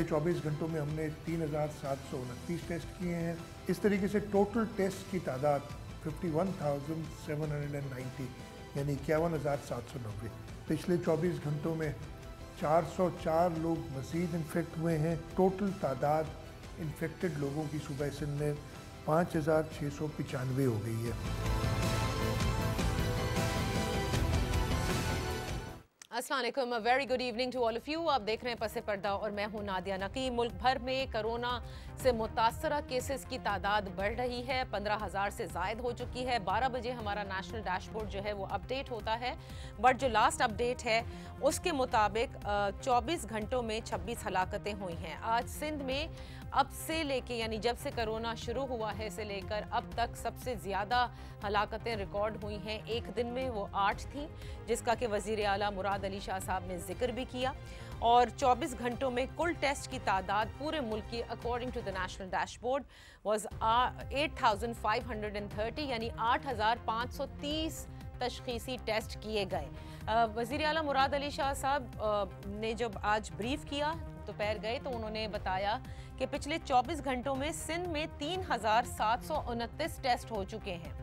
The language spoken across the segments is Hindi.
पिछले 24 घंटों में हमने 3,729 टेस्ट किए हैं। इस तरीके से टोटल टेस्ट की तादाद 51,790 यानी 51,790। पिछले 24 घंटों में 404 लोग मज़ीद इन्फेक्ट हुए हैं। टोटल तादाद इन्फेक्टेड लोगों की सूबा सिंध में 5,695 हो गई है। अस्सलाम वालेकुम, very good evening to all of you. आप देख रहे हैं पसे पर्दा और मैं हूं नादिया नकीम। मुल्क भर में कोरोना से मुतासरा केसेस की तादाद बढ़ रही है, 15,000 से ज़ायद हो चुकी है। 12 बजे हमारा नेशनल डैशबोर्ड जो है वो अपडेट होता है, बट जो लास्ट अपडेट है उसके मुताबिक 24 घंटों में 26 हलाकतें हुई हैं। आज सिंध में अब से लेके यानी जब से कोरोना शुरू हुआ है से लेकर अब तक सबसे ज़्यादा हलाकतें रिकॉर्ड हुई हैं। एक दिन में वो 8 थी, जिसका कि वज़ीर आला मुराद अली शाह साहब ने जिक्र भी किया। और 24 घंटों में कुल टेस्ट की तादाद पूरे मुल्क की according to the national dashboard was 8,530 यानी 8,530 तशखीसी टेस्ट किए गए। वज़ीर आला मुराद अली शाह साहब ने जब आज ब्रीफ किया दोपहर गए तो उन्होंने बताया कि पिछले 24 घंटों में सिंध में 3,729 टेस्ट हो चुके हैं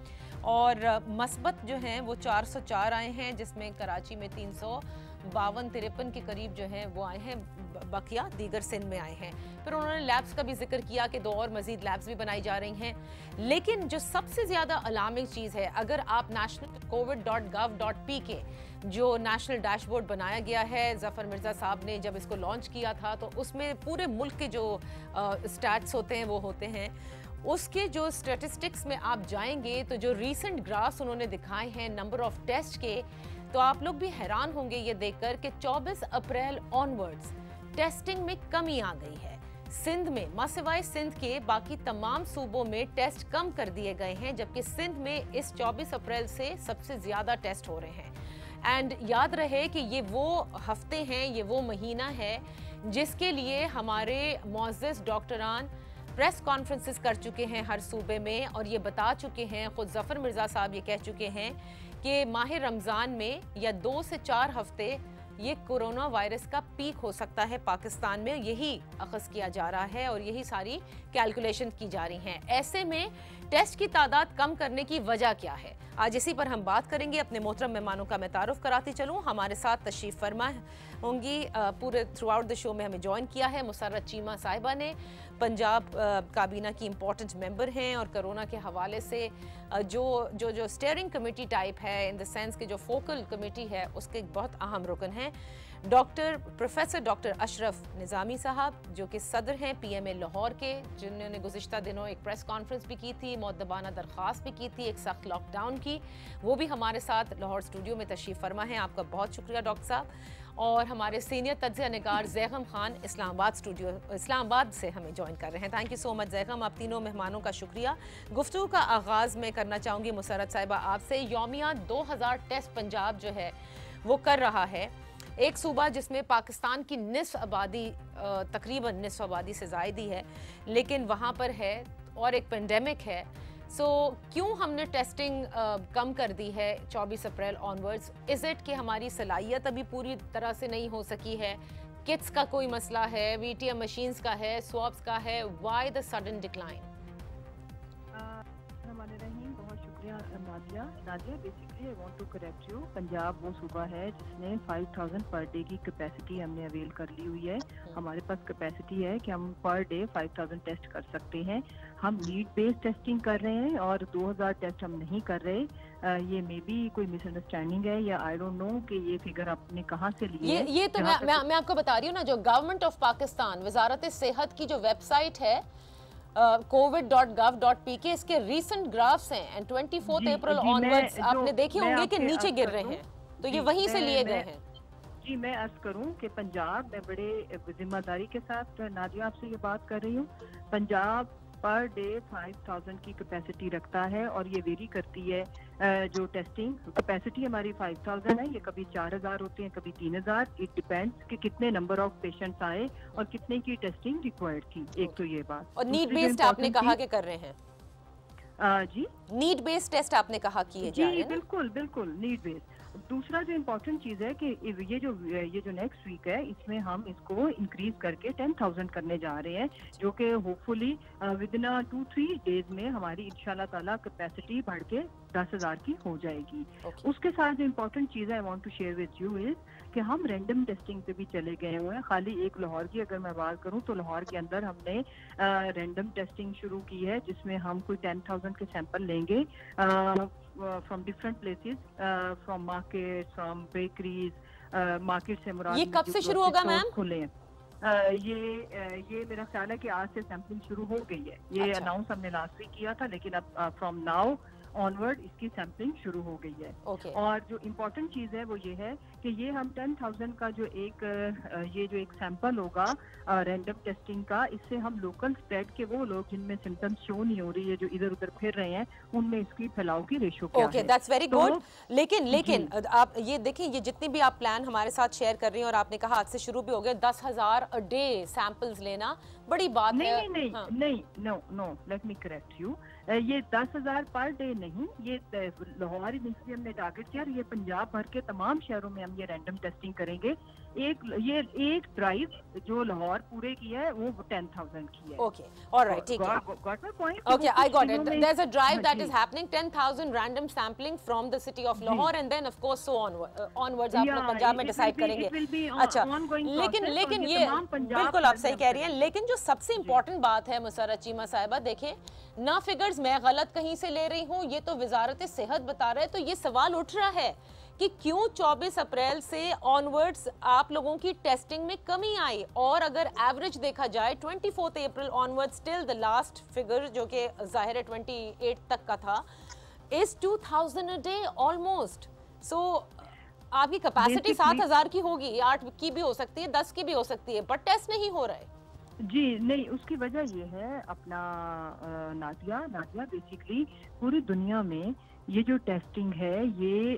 और मस्बत जो हैं वो 404 आए हैं, जिसमें कराची में 352-53 के करीब जो हैं वो आए हैं, बकिया दीगर सिंध में आए हैं। फिर उन्होंने लैब्स का भी जिक्र किया कि 2 और मजीद लैब्स भी बनाई जा रही हैं। लेकिन जो सबसे ज़्यादा अलार्मिंग चीज़ है, अगर आप national.covid.gov.pk जो नेशनल डैशबोर्ड बनाया गया है, ज़फ़र मिर्ज़ा साहब ने जब इसको लॉन्च किया था तो उसमें पूरे मुल्क के जो स्टैट्स होते हैं वो होते हैं। उसके जो स्टैटिस्टिक्स में आप जाएंगे तो जो रीसेंट ग्राफ्स उन्होंने दिखाए हैं नंबर ऑफ टेस्ट के, तो आप लोग भी हैरान होंगे ये देखकर कि 24 अप्रैल ऑनवर्ड्स टेस्टिंग में कमी आ गई है। सिंध में मासिवाय सिंध के बाकी तमाम सूबों में टेस्ट कम कर दिए गए हैं, जबकि सिंध में इस 24 अप्रैल से सबसे ज़्यादा टेस्ट हो रहे हैं। एंड याद रहे कि ये वो हफ्ते हैं, ये वो महीना है जिसके लिए हमारे मुअज़्ज़ज़ डॉक्टरान प्रेस कॉन्फ्रेंसेस कर चुके हैं हर सूबे में और ये बता चुके हैं, ख़ुद ज़फ़र मिर्ज़ा साहब ये कह चुके हैं कि माह रमज़ान में या 2 से 4 हफ्ते ये कोरोना वायरस का पीक हो सकता है पाकिस्तान में। यही अख़ज़ किया जा रहा है और यही सारी कैलकुलेशन की जा रही हैं। ऐसे में टेस्ट की तादाद कम करने की वजह क्या है, आज इसी पर हम बात करेंगे। अपने मोहतरम मेहमानों का मैं तारुफ कराती चलूँ। हमारे साथ तशरीफ़ फरमा होंगी, पूरे थ्रू आउट द शो में हमें ज्वाइन किया है मुसर्रत चीमा साहिबा ने, पंजाब काबीना की इम्पोर्टेंट मेंबर हैं और कोरोना के हवाले से जो स्टीयरिंग कमेटी टाइप है, इन द सेंस कि जो फोकल कमेटी है उसके बहुत अहम रुकन हैं, प्रोफेसर डॉक्टर अशरफ निज़ामी साहब जो कि सदर हैं PMA लाहौर के, जिन्होंने गुज़िश्ता दिनों एक प्रेस कॉन्फ्रेंस भी की थी, मुअद्दबाना दरख्वास्त भी की थी एक सख्त लॉकडाउन की, वो भी हमारे साथ लाहौर स्टूडियो में तशरीफ़ फरमा है। आपका बहुत शुक्रिया डॉक्टर साहब। और हमारे सीनियर तज्ज़िया निगार ज़ैगम खान इस्लामाबाद से हमें ज्वाइन कर रहे हैं। Thank you so much Zaigham, आप तीनों मेहमानों का शुक्रिया। गुफ्तगू का आगाज़ में करना चाहूँगी मुसर्रत साहिबा आपसे। यौमिया 2000 टेस्ट पंजाब जो है वो कर रहा है, एक सूबा जिसमें पाकिस्तान की निस्फ आबादी तकरीबन निस्फ आबादी से ज़ायद ही है, लेकिन वहाँ पर है और एक पेंडेमिक है। क्यों हमने टेस्टिंग कम कर दी है 24 अप्रैल ऑनवर्ड्स? इज़ इट कि हमारी सलाहियत अभी पूरी तरह से नहीं हो सकी है, किट्स का कोई मसला है, VTM मशीन्स का है, स्वॉब्स का है? Why the sudden decline? बहुत शुक्रिया Nadia. Basically I want to correct you, Punjab वो सूबा है जिसने 5000 पर डे की कैपेसिटी हमने अवेल कर ली हुई है। हमारे पास कैपेसिटी है कि हम पर डे 5000 टेस्ट कर सकते हैं। हम नीड बेस्ड टेस्टिंग कर रहे हैं और 2000 टेस्ट हम नहीं कर रहे। ये मे बी कोई मिसअंडरस्टैंडिंग है या आई डोंट नो कि ये फिगर आपने कहाँ से ली है। ये तो मैं आपको बता रही हूँ ना, जो गवर्नमेंट ऑफ पाकिस्तान वजारत सेहत की जो वेबसाइट है covid.gov.pk, इसके रीसेंट ग्राफ्स हैं एंड 24 अप्रैल ऑनवर्ड्स आपने देखे होंगे कि नीचे गिर रहे हैं, तो ये वहीं से लिए गए हैं। जी मैं अर्ज करूं कि पंजाब, मैं बड़े जिम्मेदारी के साथ नादिया आपसे ये बात कर रही हूँ, पंजाब पर डे 5000 की कैपेसिटी रखता है और ये वेरी करती है। जो टेस्टिंग कैपेसिटी हमारी 5000 है, ये कभी 4000 होते हैं, कभी 3000, इट डिपेंड्स कि कितने नंबर ऑफ पेशेंट्स आए और कितने की टेस्टिंग रिक्वायर्ड थी। एक तो ये बात। और नीड बेस्ड आपने कहा कि कर रहे हैं? जी नीड बेस्ड टेस्ट आपने कहा किए जा रहे हैं? बिल्कुल बिल्कुल नीड बेस्ड। दूसरा जो इम्पोर्टेंट चीज़ है कि ये जो नेक्स्ट वीक है इसमें हम इसको इंक्रीज करके 10,000 करने जा रहे हैं, जो कि होपफुली विद इन 2-3 डेज में हमारी इंशाल्लाह ताला कैपेसिटी बढ़ के 10,000 की हो जाएगी। उसके साथ जो इम्पोर्टेंट चीज़ है I want to share with you is कि हम रैंडम टेस्टिंग पे भी चले गए हुए हैं। खाली एक लाहौर की अगर मैं बात करूं तो लाहौर के अंदर हमने रैंडम टेस्टिंग शुरू की है, जिसमें हम कोई 10,000 के सैंपल लेंगे from different places, from market, from bakeries. Market से मुराद ये कब से शुरू होगा मैम? खुले हैं ये मेरा ख्याल है कि आज से सैंपलिंग शुरू हो गई है। ये अनाउंस हमने लास्ट वीक किया था, लेकिन अब फ्रॉम नाउ ऑनवर्ड इसकी सैंपलिंग शुरू हो गई है। और जो इम्पोर्टेंट चीज़ है वो ये है कि ये हम 10,000 का जो एक सैंपल होगा रैंडम टेस्टिंग का, इससे हम लोकल स्प्रेड के वो लोग जिनमें सिम्टम्स शो नहीं हो रही है, जो इधर उधर फिर रहे हैं, उनमें इसकी फैलाव की रेशो क्या है। That's very good. लेकिन आप ये देखिए, ये जितनी भी आप प्लान हमारे साथ शेयर कर रही हैं, और आपने कहा आज से शुरू भी हो गए 10,000 अ डे सैंपल्स लेना, बड़ी बात है। नहीं, no, let me correct you. ये 10,000 पर डे नहीं, ये लाहौर यूनिवर्सिटी हमने टारगेट किया, ये पंजाब भर के तमाम शहरों में हम ये रैंडम टेस्टिंग करेंगे। एक ड्राइव जो लाहौर पूरे की है वो 10,000 की है। ओके, ऑलराइट, ठीक है। Got my point? Okay, I got it. There is a drive that is happening, 10,000 random sampling from the city of Lahore, and then of course so onwards आप लोग पंजाब में डिसाइड करेंगे। अच्छा, लेकिन ये बिल्कुल आप सही कह रही हैं, लेकिन जो सबसे इम्पोर्टेंट बात है मुसर्रत चीमा साहिबा, देखिए ना फिगर्स मैं गलत कहीं से ले रही हूँ, ये तो वजारत सेहत बता रहा है, तो ये सवाल उठ रहा है कि क्यों 24 अप्रैल से ऑनवर्ड्स आप लोगों की टेस्टिंग में कमी आई, और अगर एवरेज देखा जाए 24 April onwards still the last figure जो कि जाहिर है 28 तक का था, is 2,000 a day almost. So आपकी कैपेसिटी 7,000 की होगी, 8 की भी हो सकती है, 10 की भी हो सकती है, बट टेस्ट नहीं हो रहा है। जी नहीं, उसकी वजह ये है अपना नादिया बेसिकली पूरी दुनिया में ये जो टेस्टिंग है ये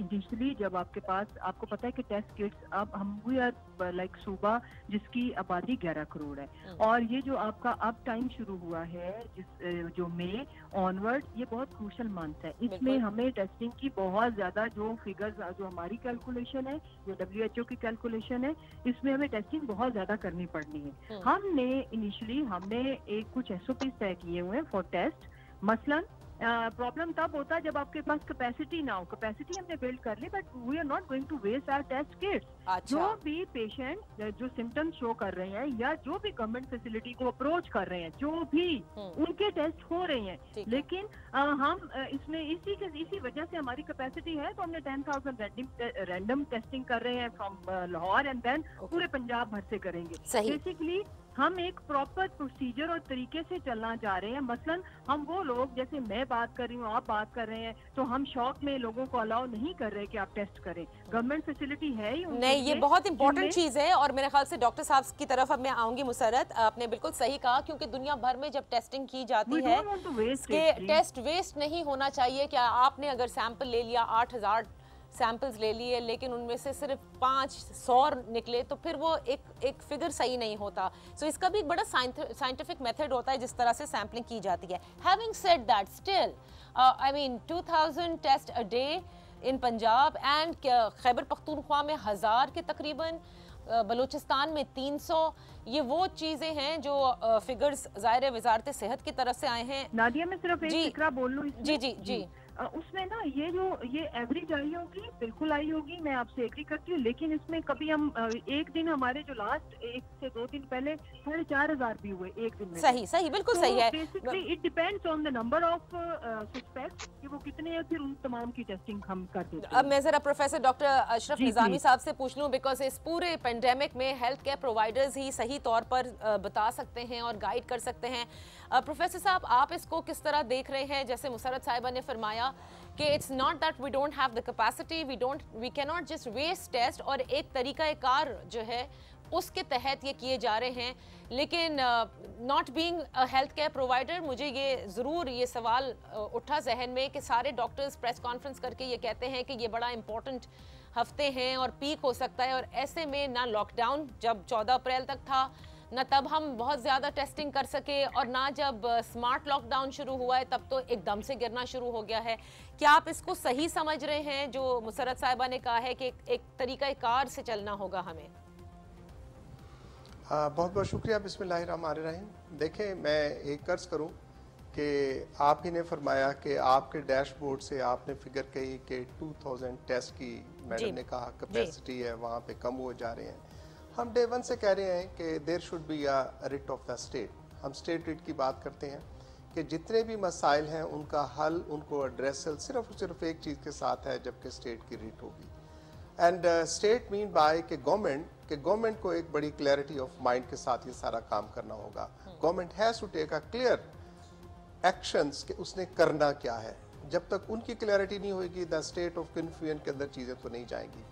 इनिशियली जब आपके पास, आपको पता है कि टेस्ट किट्स अब हम वी आर लाइक सूबा जिसकी आबादी 11 करोड़ है, और ये जो आपका अब टाइम शुरू हुआ है जो मई ऑनवर्ड, ये बहुत क्रूशल मंथ है। इसमें हमें टेस्टिंग की बहुत ज्यादा जो फिगर्स जो हमारी कैलकुलेशन है, जो WHO की कैलकुलेशन है, इसमें हमें टेस्टिंग बहुत ज्यादा करनी पड़नी है। हमने इनिशियली एक कुछ SOPs तय किए हुए हैं फॉर टेस्ट। मसलन प्रॉब्लम तब होता है जब आपके पास कैपेसिटी ना हो। कैपेसिटी हमने बिल्ड कर ली, but we are not going to waste our test kits. जो भी पेशेंट जो सिम्टम्स शो कर रहे हैं या जो भी गवर्नमेंट फैसिलिटी को अप्रोच कर रहे हैं, जो भी उनके टेस्ट हो रहे हैं, लेकिन हम इसमें इसी वजह से हमारी कैपेसिटी है, तो हमने 10,000 रैंडम टेस्टिंग कर रहे हैं फ्रॉम लाहौर, एंड देन पूरे पंजाब भर से करेंगे। बेसिकली हम एक प्रॉपर प्रोसीजर और तरीके से चलना जा रहे हैं। मसलन हम वो लोग, जैसे मैं बात कर रही हूँ, आप बात कर रहे हैं, तो हम शॉप में लोगों को अलाउ नहीं कर रहे कि आप टेस्ट करें। गवर्नमेंट फैसिलिटी है ही नहीं। ये बहुत इंपॉर्टेंट चीज है, और मेरे ख्याल से डॉक्टर साहब की तरफ अब मैं आऊंगी। मुसर्रत, आपने बिल्कुल सही कहा, क्योंकि दुनिया भर में जब टेस्टिंग की जाती है, टेस्ट वेस्ट नहीं होना चाहिए। क्या आपने अगर सैंपल ले लिया, 8,000 सैंपल्स ले लिए, लेकिन उनमें से सिर्फ 500 निकले, तो फिर वो एक फिगर सही नहीं होता। सो इसका भी एक बड़ा साइंटिफिक मेथड होता है जिस तरह से सैम्पलिंग की जाती है। Having said that, still I mean 2,000 test a day in Punjab, and Khyber Pakhtunkhwa में 1,000 के तकरीबन, बलूचिस्तान में 300। ये वो चीजें हैं जो फिगर्स ज़ाहिर है वजारत सेहत की तरफ से आए हैं। नादिया, मैं सिर्फ एक फिक्रा बोल लूं इसमें। जी उसमें ना ये एवरेज आई होगी, बिल्कुल आई होगी, मैं आपसे एग्री करती हूँ, लेकिन इसमें कभी हम एक दिन हमारे जो लास्ट 1 से 2 दिन पहले 4,500 भी हुए एक दिन में। सही बिल्कुल सही है। Basically it depends on the number of suspects कि वो कितने हैं, फिर उन तमाम की टेस्टिंग हम कर देते हैं। अब मैं जरा प्रोफेसर डॉक्टर अशरफ निजामी साहब से पूछ लूं, बिकॉज इस पूरे पेंडेमिक में हेल्थ केयर प्रोवाइडर्स ही सही तौर पर बता सकते हैं और गाइड कर सकते हैं। प्रोफेसर साहब, आप इसको किस तरह देख रहे हैं? जैसे मुसर्रत साहिबा ने फरमाया कि it's not that we don't have the capacity, we can not just waste test, और एक तरीकाकार जो है उसके तहत ये किए जा रहे हैं। लेकिन not being a health care provider, मुझे ये ज़रूर ये सवाल उठा जहन में कि सारे डॉक्टर्स प्रेस कॉन्फ्रेंस करके ये कहते हैं कि ये बड़ा इंपॉर्टेंट हफ्ते हैं और पीक हो सकता है, और ऐसे में ना लॉकडाउन जब 14 अप्रैल तक था, ना तब हम बहुत ज़्यादा टेस्टिंग कर सके और ना जब स्मार्ट लॉकडाउन शुरू हुआ है तब तो एकदम से गिरना शुरू हो गया है। क्या आप इसको सही समझ रहे हैं जो मुसर्रत साहिबा ने कहा है कि एक तरीक़ाकार से चलना होगा हमें? बहुत बहुत शुक्रिया। बिस्मिल्लाहिर्रहमानिर्रहीम। देखें, मैं एक कर्ज करूं कि आप ही ने फरमाया कि आपके डैशबोर्ड से आपने फिगर कही कि 2000 टेस्ट की मैडम ने कहा कैपेसिटी है, वहाँ पे कम हो जा रहे हैं। हम डे वन से कह रहे हैं कि there should be a writ of the state. हम स्टेट रिट की बात करते हैं कि जितने भी मसाइल हैं उनका हल, उनको एड्रेस सिर्फ एक चीज़ के साथ है, जबकि स्टेट की रिट होगी। एंड स्टेट मीन बाय कि गवर्नमेंट को एक बड़ी क्लैरिटी ऑफ माइंड के साथ ये सारा काम करना होगा। Government has to take a clear actions कि उसने करना क्या है। जब तक उनकी क्लैरिटी नहीं होगी, द स्टेट ऑफ कन्फ्यूजन के अंदर चीज़ें तो नहीं जाएंगी।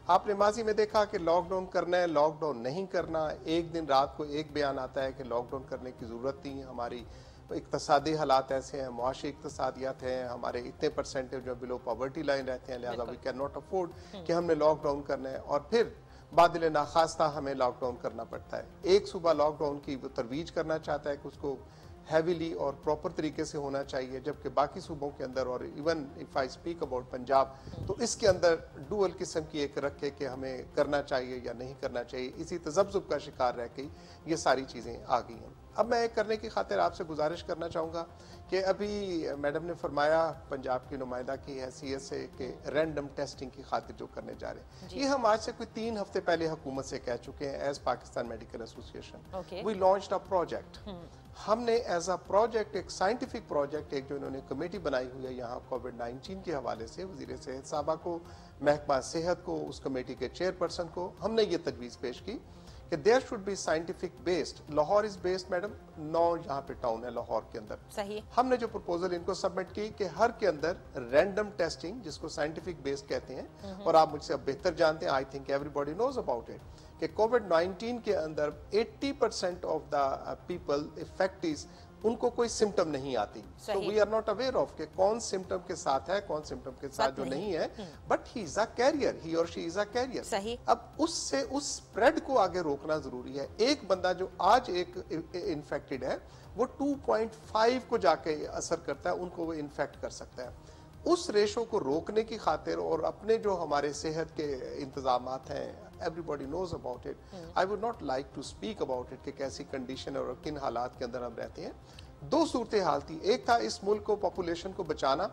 आपने माजी में देखा कि लॉकडाउन करना है, लॉकडाउन नहीं करना। एक दिन रात को एक बयान आता है कि लॉकडाउन करने की ज़रूरत नहीं है, हमारी इक्तसादी हालात ऐसे हैं, मुआशी इक्तसादियात हैं, हमारे इतने परसेंटेज जो बिलो पॉवर्टी लाइन रहते हैं, लिहाजा वी कैन नॉट अफोर्ड कि हमने लॉकडाउन करना है। और फिर बादल नाखास्ता हमें लॉकडाउन करना पड़ता है। एक सूबा लॉकडाउन की तरवीज करना चाहता है कि उसको हैवीली और प्रॉपर तरीके से होना चाहिए, जबकि बाकी सूबों के अंदर, और even if I speak about Punjab, तो इसके अंदर डुअल किस्म की एक रखे कि हमें करना चाहिए या नहीं करना चाहिए। इसी तजब्जुब का शिकार रह के ये सारी चीज़ें आ गई हैं। अब मैं करने की खातिर आपसे गुजारिश करना चाहूँगा कि अभी मैडम ने फरमाया पंजाब की नुमाइंदा की हैसियत से कि रैंडम टेस्टिंग की खातिर जो करने जा रहे हैं, ये हम आज से कोई 3 हफ्ते पहले हुकूमत से कह चुके हैं। As Pakistan medical association we launched a project. हमने एज अ प्रोजेक्ट, एक साइंटिफिक प्रोजेक्ट, एक जो इन्होंने कमेटी बनाई हुई है यहाँ कोविड-19 के हवाले से, वज़ीर सेहत साहबा को, महकमा सेहत को, उस कमेटी के चेयरपर्सन को हमने ये तजवीज़ पेश की कि there should be scientific based. Lahore is based madam, 9 यहाँ पे टाउन है लाहौर के अंदर। सही। हमने जो प्रपोजल इनको सबमिट की कि हर के अंदर रैंडम टेस्टिंग, जिसको साइंटिफिक बेस्ड कहते हैं, और आप मुझसे अब बेहतर जानते हैं, I think everybody knows about it, कि कोविड-19 के अंदर 80% ऑफ द पीपल इफेक्टिव उनको कोई सिम्टम नहीं आती। तो we are not aware of कि कौन सिम्टम के साथ है, कौन सिम्टम के साथ जो नहीं है, but he is a carrier, he और शी इज अ कैरियर। अब उससे उस स्प्रेड को आगे रोकना जरूरी है। एक बंदा जो आज एक इन्फेक्टेड है, वो 2.5 को जाके असर करता है, उनको वो इन्फेक्ट कर सकता है। उस रेशो को रोकने की खातिर और अपने जो हमारे सेहत के इंतजामात हैं, everybody knows about it. I would not like to speak about it कि कैसी कंडीशन और किन हालात के अंदर हम रहते हैं। 2 सूरतें हाल थी, एक था इस मुल्क को, पॉपुलेशन को बचाना,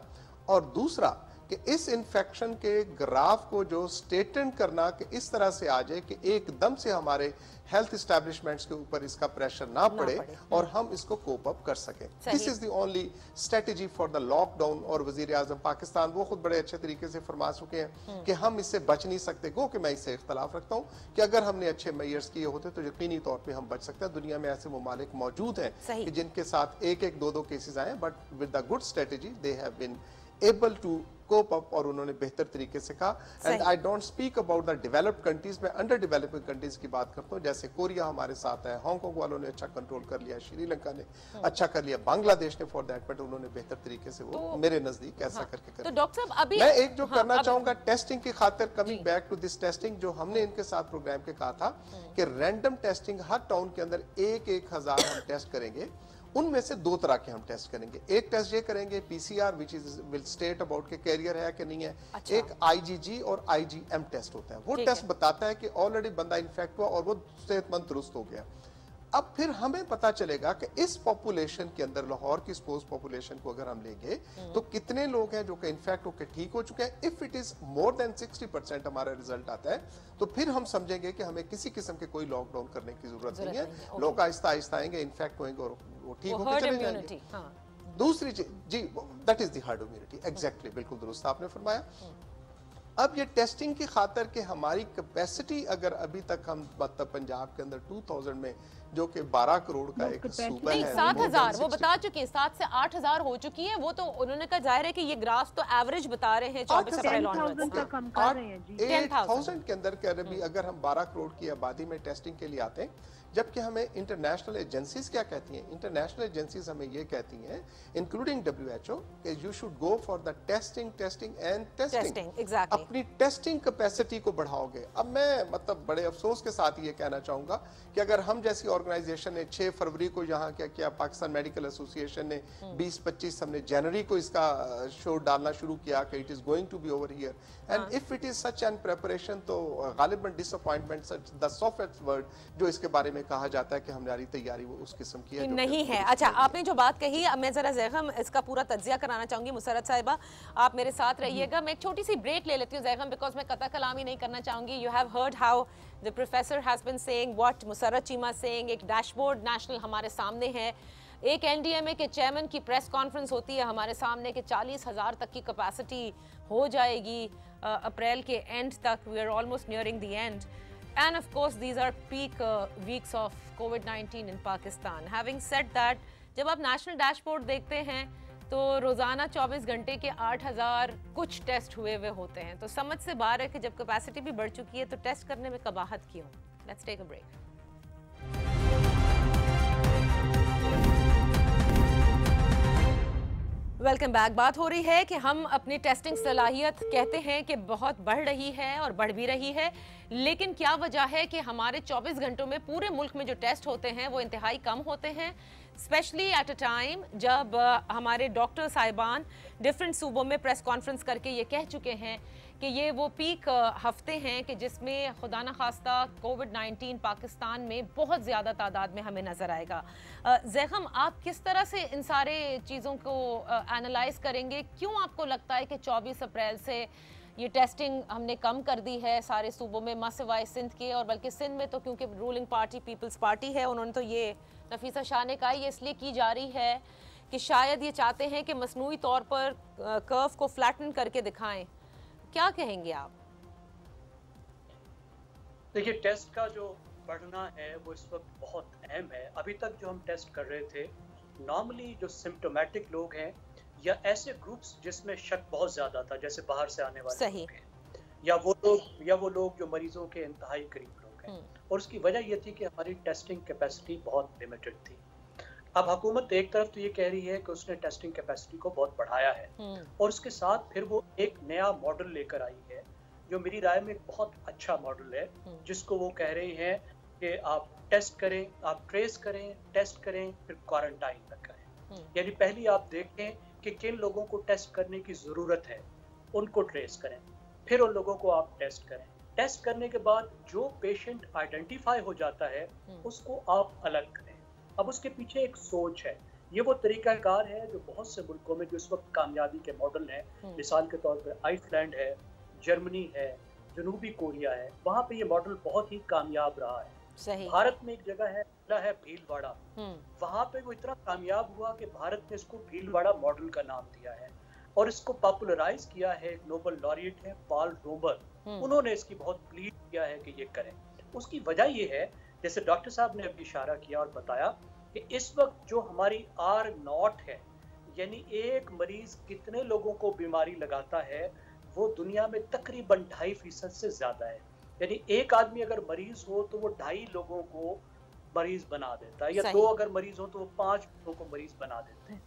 और दूसरा कि इस इन्फेक्शन के ग्राफ को जो स्टेटन करना कि इस तरह से आ जाए कि एकदम से हमारे हेल्थ एस्टैब्लिशमेंट्स के ऊपर इसका प्रेशर ना पड़े और हम इसको कोप अप कर सकें। This is the only strategy for the lockdown. और वजीर आजम पाकिस्तान वो खुद बड़े अच्छे तरीके से फरमा चुके हैं कि हम इससे बच नहीं सकते। गो कि मैं इससे इख्तलाफ रखता हूँ कि अगर हमने अच्छे मेजर्स किए होते तो यकीनी तौर पर हम बच सकते हैं। दुनिया में ऐसे ममालिक मौजूद हैं कि जिनके साथ 1-1, 2-2 केसेस आए, but with the good strategy they have been able to cope up, और उन्होंने बेहतर तरीके से कहा। And I don't speak about the developed countries, में अंडर डेवलपिंग कंट्रीज की बात करता हूँ, जैसे कोरिया हमारे साथ है, हांगकांग वालों ने अच्छा कंट्रोल कर लिया, श्रीलंका ने अच्छा कर लिया, बांग्लादेश ने फॉर दैट बट उन्होंने बेहतर तरीके से वो मेरे नजदीक ऐसा करके कर। तो डॉक्टर साहब अभी मैं एक जो करना चाहूंगा टेस्टिंग की खातिर, coming back to this testing, जो हमने इनके साथ प्रोग्राम के कहा था कि रैंडम टेस्टिंग हर टाउन के अंदर 1,000 हम टेस्ट करेंगे। उनमें से 2 तरह के हम टेस्ट करेंगे। एक टेस्ट ये करेंगे PCR which is will state about के कैरियर है कि नहीं है। अच्छा। एक IgG और IgM टेस्ट होता है, वो टेस्ट बताता है कि ऑलरेडी बंदा इन्फेक्ट हुआ और वो सेहतमंद दुरुस्त हो गया। अब फिर हमें पता चलेगा कि इस पॉपुलेशन के अंदर, लाहौर की स्पोज पॉपुलेशन को अगर हम लेंगे तो कितने लोग हैं जो कि इन्फेक्ट होकर ठीक हो चुके हैं। If it is more than 60% हमारा रिजल्ट आता है तो फिर हम समझेंगे कि हमें किसी किस्म के कोई लॉकडाउन करने की जरूरत नहीं है। लोग आहिस्ता आहिस्ता आएंगे, इन्फेक्ट होंगे और वो ठीक होकर चले जाएंगे। दूसरी चीज जी, that is the herd immunity. Exactly, बिल्कुल दुरुस्त आपने फरमाया। अब ये टेस्टिंग की खातर कि हमारी कैपेसिटी, अगर अभी तक हम मतलब पंजाब के अंदर 2000 में जो कि 12 करोड़ का एक सूबा है, 7,000 वो बता चुके हैं, 7 से 8,000 हो चुकी है। वो तो उन्होंने कहा जाहिर है कि ये ग्राफ तो एवरेज बता रहे हैं 24 अप्रैल ऑनवर्ड्स। 8,000 के अंदर कह रहे, अगर हम 12 करोड़ की आबादी में टेस्टिंग के लिए आते हैं, जबकि हमें इंटरनेशनल एजेंसीज क्या कहती हैं? इंटरनेशनल एजेंसीज हमें ये कहती हैं, इंक्लूडिंग WHO, कि you should go for the testing and testing. अपनी टेस्टिंग कैपेसिटी को बढ़ाओगे। अब मैं मतलब बड़े अफसोस के साथ ये कहना चाहूंगा कि अगर हम जैसी ऑर्गेनाइजेशन ने 6 फरवरी को यहाँ क्या किया, पाकिस्तान मेडिकल एसोसिएशन ने 20-25 हमने जनवरी को इसका शो डालना शुरू किया कि it is going to be over here and if it is such an preparation, तो गालिबन disappointment such the softest word जो इसके बारे में कहा जाता है कि हमारी तैयारी वो उस किस्म की है नहीं है। अच्छा, आपने जो बात कही, अब मैं जरा ज़ैगम इसका पूरा तज्जिया कराना चाहूंगी। मुसरत साहिबा, आप मेरे साथ रहिएगा। मैं एक छोटी सी ब्रेक ले लेती हूँ ज़ैगम, बिकॉज मैं कता कलामी नहीं करना चाहूंगी। You have heard how the professor has been saying what Musarrat Cheema saying. एक डैशबोर्ड नेशनल हमारे सामने है, एक एनडीएमए के चेयरमैन की प्रेस कॉन्फ्रेंस होती है हमारे सामने कि 40,000 तक की कैपेसिटी हो जाएगी अप्रैल के एंड तक। We are almost nearing the end end of course these are peak weeks of कोविड-19 in Pakistan. Having said that, जब आप नेशनल डैशबोर्ड देखते हैं तो रोज़ाना 24 घंटे के 8,000 कुछ टेस्ट हुए हुए होते हैं, तो समझ से बाहर है कि जब कैपेसिटी भी बढ़ चुकी है तो टेस्ट करने में कबाहत क्यों। Let's take a break. Welcome back. बात हो रही है कि हम अपनी टेस्टिंग सलाहियत कहते हैं कि बहुत बढ़ रही है और बढ़ भी रही है, लेकिन क्या वजह है कि हमारे 24 घंटों में पूरे मुल्क में जो टेस्ट होते हैं वो इंतहाई कम होते हैं, स्पेशली एट अ टाइम जब हमारे डॉक्टर साहिबान डिफरेंट सूबों में प्रेस कॉन्फ्रेंस करके ये कह चुके हैं कि ये वो पीक हफ्ते हैं कि जिसमें खुदा न खास्ता कोविड-19 पाकिस्तान में बहुत ज़्यादा तादाद में हमें नज़र आएगा। ज़ैगम, आप किस तरह से इन सारे चीज़ों को एनालाइज करेंगे? क्यों आपको लगता है कि 24 अप्रैल से ये टेस्टिंग हमने कम कर दी है सारे सूबों में, मसवाए सिंध के, और बल्कि सिंध में तो क्योंकि रूलिंग पार्टी पीपल्स पार्टी है, उन्होंने तो ये नफीसा शाह ने कहा ये इसलिए की जा रही है कि शायद ये चाहते हैं कि मसनूई तौर पर कर्व को फ्लैटन करके दिखाएं। क्या कहेंगे आप? देखिए, टेस्ट का जो बढ़ना है वो इस वक्त बहुत अहम है। अभी तक जो हम टेस्ट कर रहे थे, नॉर्मली जो सिम्प्टोमेटिक लोग हैं या ऐसे ग्रुप्स जिसमें शक बहुत ज्यादा था, जैसे बाहर से आने वाले लोग हैं, या वो लोग जो मरीजों के इंतहाई करीब लोग हैं, और उसकी वजह ये थी कि हमारी टेस्टिंग कैपेसिटी बहुत लिमिटेड थी। अब हुकूमत एक तरफ तो ये कह रही है कि उसने टेस्टिंग कैपेसिटी को बहुत बढ़ाया है, और उसके साथ फिर वो एक नया मॉडल लेकर आई है जो मेरी राय में एक बहुत अच्छा मॉडल है, जिसको वो कह रहे हैं कि आप टेस्ट करें, आप ट्रेस करें, टेस्ट करें, फिर क्वारंटाइन में करें। यानी पहले आप देखें कि किन लोगों को टेस्ट करने की जरूरत है, उनको ट्रेस करें, फिर उन लोगों को आप टेस्ट करें। टेस्ट करने के बाद जो पेशेंट आइडेंटिफाई हो जाता है उसको आप अलग करें। अब उसके पीछे एक सोच है, ये वो तरीकाकार है जो बहुत से मुल्कों में जो इस वक्त कामयाबी के मॉडल हैं, मिसाल के तौर पर आइसलैंड है, जर्मनी है, जनूबी कोरिया है, वहाँ पे ये मॉडल बहुत ही कामयाब रहा है। सही। भारत में एक जगह है भीलवाड़ा, वहाँ पे वो इतना कामयाब हुआ कि भारत ने इसको भीलवाड़ा मॉडल का नाम दिया है, और इसको पॉपुलराइज किया है एक नोबेल लॉरिएट है पॉल रोबर, उन्होंने इसकी बहुत प्लीड किया है कि ये करें। उसकी वजह ये है, जैसे डॉक्टर साहब ने अभी इशारा किया और बताया, कि इस वक्त जो हमारी R0 है, यानी एक मरीज कितने लोगों को बीमारी लगाता है, वो दुनिया में तकरीबन 2.5% से ज्यादा है। यानी एक आदमी अगर मरीज हो तो वो 2.5 लोगों को मरीज बना देता है, या 2 अगर मरीज हो तो वो 5 लोगों को मरीज बना देते हैं।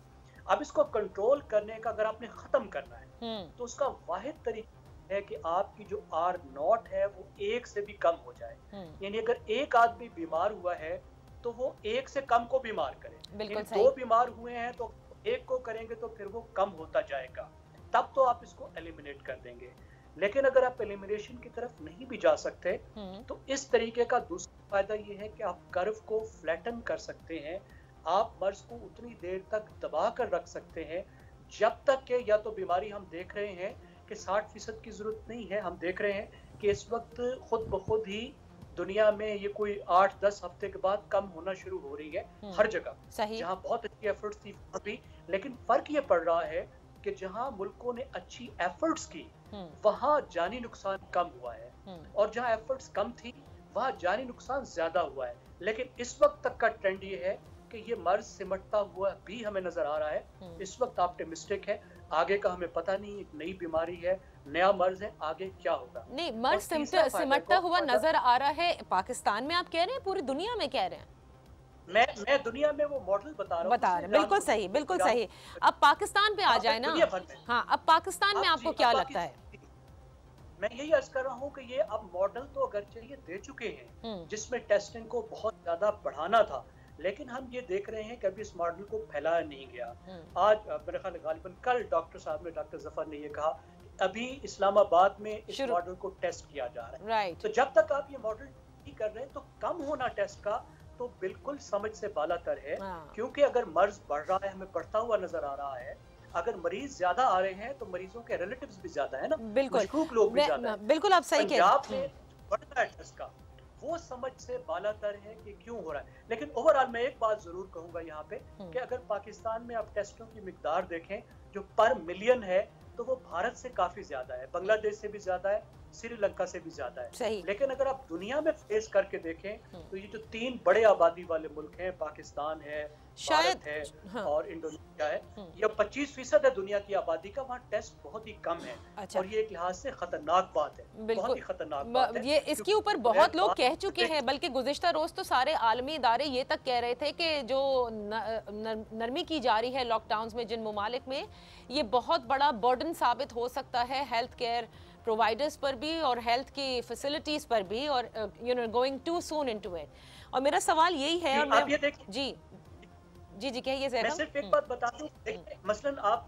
अब इसको कंट्रोल करने का अगर आपने खत्म करना है तो उसका वाहिद तरीका है कि आपकी जो R0 है वो 1 से भी कम हो जाए। यानी अगर एक आदमी बीमार हुआ है तो वो 1 से कम को बीमार करे। 2 बीमार हुए हैं तो 1 को करेंगे तो फिर वो कम होता जाएगा, तब तो आप इसको एलिमिनेट कर देंगे। लेकिन अगर आप एलिमिनेशन की तरफ नहीं भी जा सकते तो इस तरीके का दूसरा फायदा ये है कि आप कर्व को फ्लैटन कर सकते हैं। आप मर्ज को उतनी देर तक दबा कर रख सकते हैं जब तक कि, या तो बीमारी हम देख रहे हैं कि 60% की जरूरत नहीं है, हम देख रहे हैं कि इस वक्त खुद ब खुद ही दुनिया में ये कोई 8-10 हफ्ते के बाद कम होना शुरू हो रही है हर जगह, जहाँ बहुत अच्छी एफर्ट्स थी अभी। लेकिन फर्क ये पड़ रहा है कि जहाँ मुल्कों ने अच्छी एफर्ट्स की वहाँ जानी नुकसान कम हुआ है, और जहाँ एफर्ट्स कम थी वहाँ जानी नुकसान ज्यादा हुआ है। लेकिन इस वक्त तक का ट्रेंड ये है कि ये मर्ज सिमटता हुआ भी हमें नजर आ रहा है। इस वक्त ऑप्टिमिस्टिक है, आगे का हमें पता नहीं, एक नई बीमारी है, नया मर्ज है, आगे क्या होगा। नहीं, मर्ज सिमटता हुआ नजर आ रहा है पाकिस्तान में, आप कह रहे हैं पूरी दुनिया में कह रहे हैं? मैं दुनिया में वो मॉडल बता रहा हूँ। बिल्कुल सही, बिल्कुल सही। अब पाकिस्तान पे आ जाए ना। हाँ, अब पाकिस्तान में आपको क्या लगता है? मैं यही अर्ज कर रहा हूँ कि ये अब मॉडल तो अगरचे ये दे चुके हैं जिसमें टेस्टिंग को बहुत ज्यादा बढ़ाना था, लेकिन हम ये देख रहे हैं कि अभी इस मॉडल को फैलाया नहीं गया। आज मेरे ख्याल गालिबन कल डॉक्टर साहब ने, डॉक्टर जफर ने ये कहा कि अभी इस्लामाबाद में इस मॉडल को टेस्ट किया जा रहा है। तो जब तक आप ये मॉडल नहीं कर रहे हैं तो कम होना टेस्ट का तो बिल्कुल समझ से बालातर है, क्योंकि अगर मर्ज बढ़ रहा है, हमें बढ़ता हुआ नजर आ रहा है, अगर मरीज ज्यादा आ रहे हैं तो मरीजों के रिलेटिव्स भी ज्यादा है ना, मशकूक लोग भी ज्यादा है। बिल्कुल आप सही कह रहे हैं। पंजाब में बढ़ता है टेस्ट का, वो समझ से बालातर है कि क्यों हो रहा है। लेकिन ओवरऑल मैं एक बात जरूर कहूंगा यहाँ पे कि अगर पाकिस्तान में आप टेस्टों की मिकदार देखें जो पर मिलियन है तो वो भारत से काफी ज्यादा है, बांग्लादेश से भी ज्यादा है, श्रीलंका से भी ज्यादा है। लेकिन अगर आप दुनिया में फेस करके देखें तो ये जो 3 बड़े आबादी वाले मुल्क हैं, पाकिस्तान है, भारत है और इंडोनेशिया है, ये 25% है दुनिया की आबादी का, वहाँ टेस्ट बहुत ही कम है। और ये एक लिहाज से खतरनाक बात है, बहुत ही खतरनाक बात है। ये इसके ऊपर बहुत लोग कह चुके हैं, बल्कि गुज़िश्ता रोज तो सारे आलमी इदारे ये तक कह रहे थे कि जो नरमी की जा रही है लॉकडाउन में जिन ममालिक में, ये बहुत बड़ा बर्डन साबित हो सकता है हेल्थ केयर प्रोवाइडर्स पर भी और हेल्थ की फैसिलिटीज पर भी, और you know going too soon into it. और मेरा सवाल यही है, और मैं जी कहिए। मैं सिर्फ एक बात बता दूं, मसलन आप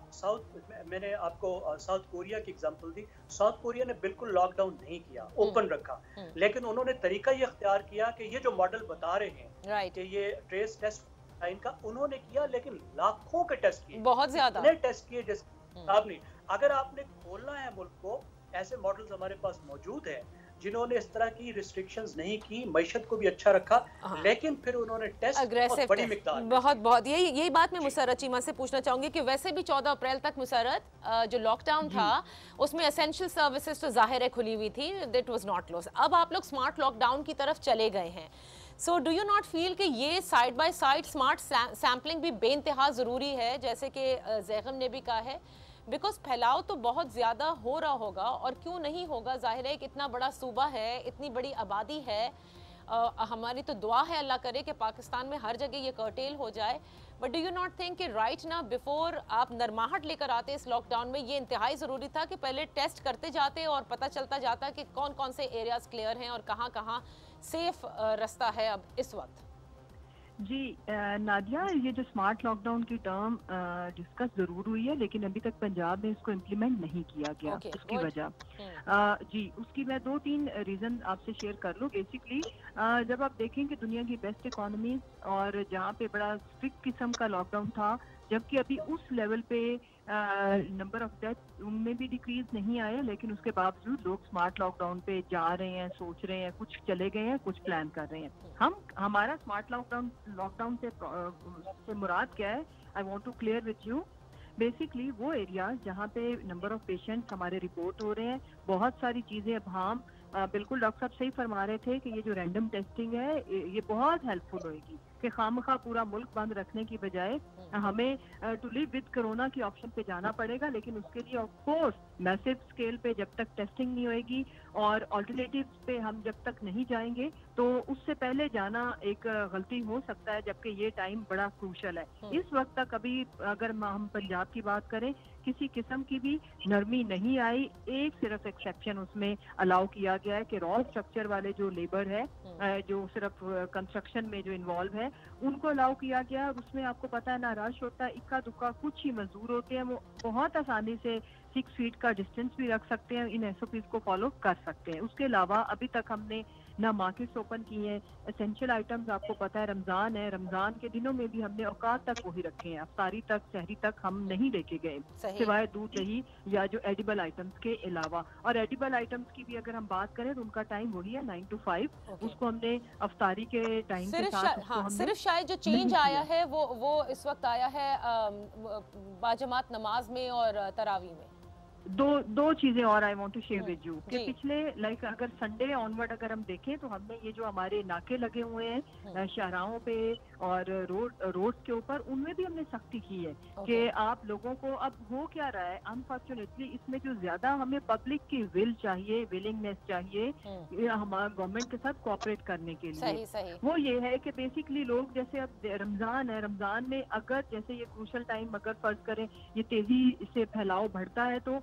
मैंने आपको साउथ कोरिया की एग्जांपल दी। साउथ कोरिया ने बिल्कुल लॉकडाउन नहीं किया, ओपन रखा, लेकिन उन्होंने तरीका ये इख्तियार किया कि ये जो मॉडल बता रहे हैं कि ये ट्रेस टेस्ट इनका उन्होंने किया, लेकिन लाखों के टेस्ट किए, बहुत ज्यादा टेस्ट किए जैसे आपने। अगर आपने खोलना है मुल्क को, ऐसे मॉडल्स हमारे पास मौजूद हैं जिन्होंने इस तरह की रिस्ट्रिक्शंस नहीं की, मईशत को भी अच्छा रखा, लेकिन फिर उन्होंने टेस्ट बहुत बड़ी मिकदार बहुत यही बात मैं मुसर्रत चीमा से पूछना चाहूंगी कि वैसे भी 14 अप्रैल तक मुसर्रत जो लॉकडाउन था उसमें एसेंशियल सर्विसेज तो जाहिर है खुली हुई थी, दैट वाज नॉट क्लोज। अब आप लोग स्मार्ट लॉकडाउन की तरफ चले गए हैं, so do you not feel कि ये side by side smart sampling भी बेइंतहा ज़रूरी है, जैसे कि ज़ैगम ने भी कहा है, बिकॉज फैलाव तो बहुत ज़्यादा हो रहा होगा, और क्यों नहीं होगा, जाहिर है कि इतना बड़ा सूबा है, इतनी बड़ी आबादी है, हमारी तो दुआ है अल्लाह करे कि पाकिस्तान में हर जगह ये कर्टेल हो जाए। But do you not think कि राइट ना बिफोर आप नरमाहट लेकर आते इस लॉकडाउन में, ये इंतहाई ज़रूरी था कि पहले टेस्ट करते जाते और पता चलता जाता कि कौन कौन से एरियाज क्लियर हैं और कहाँ कहाँ सेफ रास्ता है अब इस वक्त? जी नादिया, ये जो स्मार्ट लॉकडाउन की टर्म डिस्कस जरूर हुई है, लेकिन अभी तक पंजाब में इसको इम्प्लीमेंट नहीं किया गया। उसकी वजह जी उसकी मैं 2-3 रीजन आपसे शेयर कर लूँ। बेसिकली जब आप देखें कि दुनिया की बेस्ट इकोनॉमीज और जहाँ पे बड़ा स्ट्रिक्ट किस्म का लॉकडाउन था, जबकि अभी उस लेवल पे नंबर ऑफ डेथ उनमें भी डिक्रीज नहीं आया, लेकिन उसके बावजूद लोग स्मार्ट लॉकडाउन पे जा रहे हैं, सोच रहे हैं, कुछ चले गए हैं, कुछ प्लान कर रहे हैं। हमारा स्मार्ट लॉकडाउन से मुराद क्या है, I want to clear with you. Basically वो एरिया जहाँ पे नंबर ऑफ पेशेंट्स हमारे रिपोर्ट हो रहे हैं, बहुत सारी चीजें अब हम बिल्कुल डॉक्टर साहब सही फरमा रहे थे कि ये जो रैंडम टेस्टिंग है ये बहुत हेल्पफुल होगी कि खामखा पूरा मुल्क बंद रखने की बजाय हमें टू लिव विद कोरोना की ऑप्शन पे जाना पड़ेगा। लेकिन उसके लिए ऑफ कोर्स मैसिव स्केल पे जब तक टेस्टिंग नहीं होएगी और ऑल्टरनेटिव्स पे हम जब तक नहीं जाएंगे तो उससे पहले जाना एक गलती हो सकता है, जबकि ये टाइम बड़ा क्रूशल है। इस वक्त तक अभी अगर हम पंजाब की बात करें, किसी किस्म की भी नरमी नहीं आई। एक सिर्फ एक्सेप्शन उसमें अलाउ किया गया है कि रॉ स्ट्रक्चर वाले जो लेबर है, जो सिर्फ कंस्ट्रक्शन में जो इन्वॉल्व है, उनको अलाउ किया गया। और उसमें आपको पता है ना रश होता है, इक्का दुक्का कुछ ही मजदूर होते हैं, वो बहुत आसानी से 6 फीट का डिस्टेंस भी रख सकते हैं, इन SOPs को फॉलो कर सकते हैं। उसके अलावा अभी तक हमने ना मार्केट्स ओपन किए हैं। एसेंशियल आइटम्स आपको पता है रमजान है, रमजान के दिनों में भी हमने औकात तक वही रखे हैं, अफ्तारी तक, सहरी तक हम नहीं लेके गए, सिवाय दूध दही या जो एडिबल आइटम्स के अलावा। और एडिबल आइटम्स की भी अगर हम बात करें तो उनका टाइम वही है 9 to 5। उसको हमने अफ्तारी के टाइम के साथ सिर्फ शायद जो चेंज आया है वो इस वक्त आया है बाजमात नमाज में और तरावी में। दो चीजें और I want to share with you कि पिछले लाइक अगर संडे ऑनवर्ड अगर हम देखें तो हमने ये जो हमारे नाके लगे हुए हैं शाहराहों पे और रोड के ऊपर, उनमें भी हमने सख्ती की है कि आप लोगों को अब हो क्या रहा है अनफॉर्चुनेटली इसमें जो ज्यादा हमें पब्लिक की विल चाहिए, विलिंगनेस चाहिए हमारा गवर्नमेंट के साथ कोऑपरेट करने के लिए, सही। वो ये है कि बेसिकली लोग जैसे अब रमजान है, रमजान में अगर जैसे ये क्रूशल टाइम अगर फर्ज करें ये तेजी से फैलाव बढ़ता है तो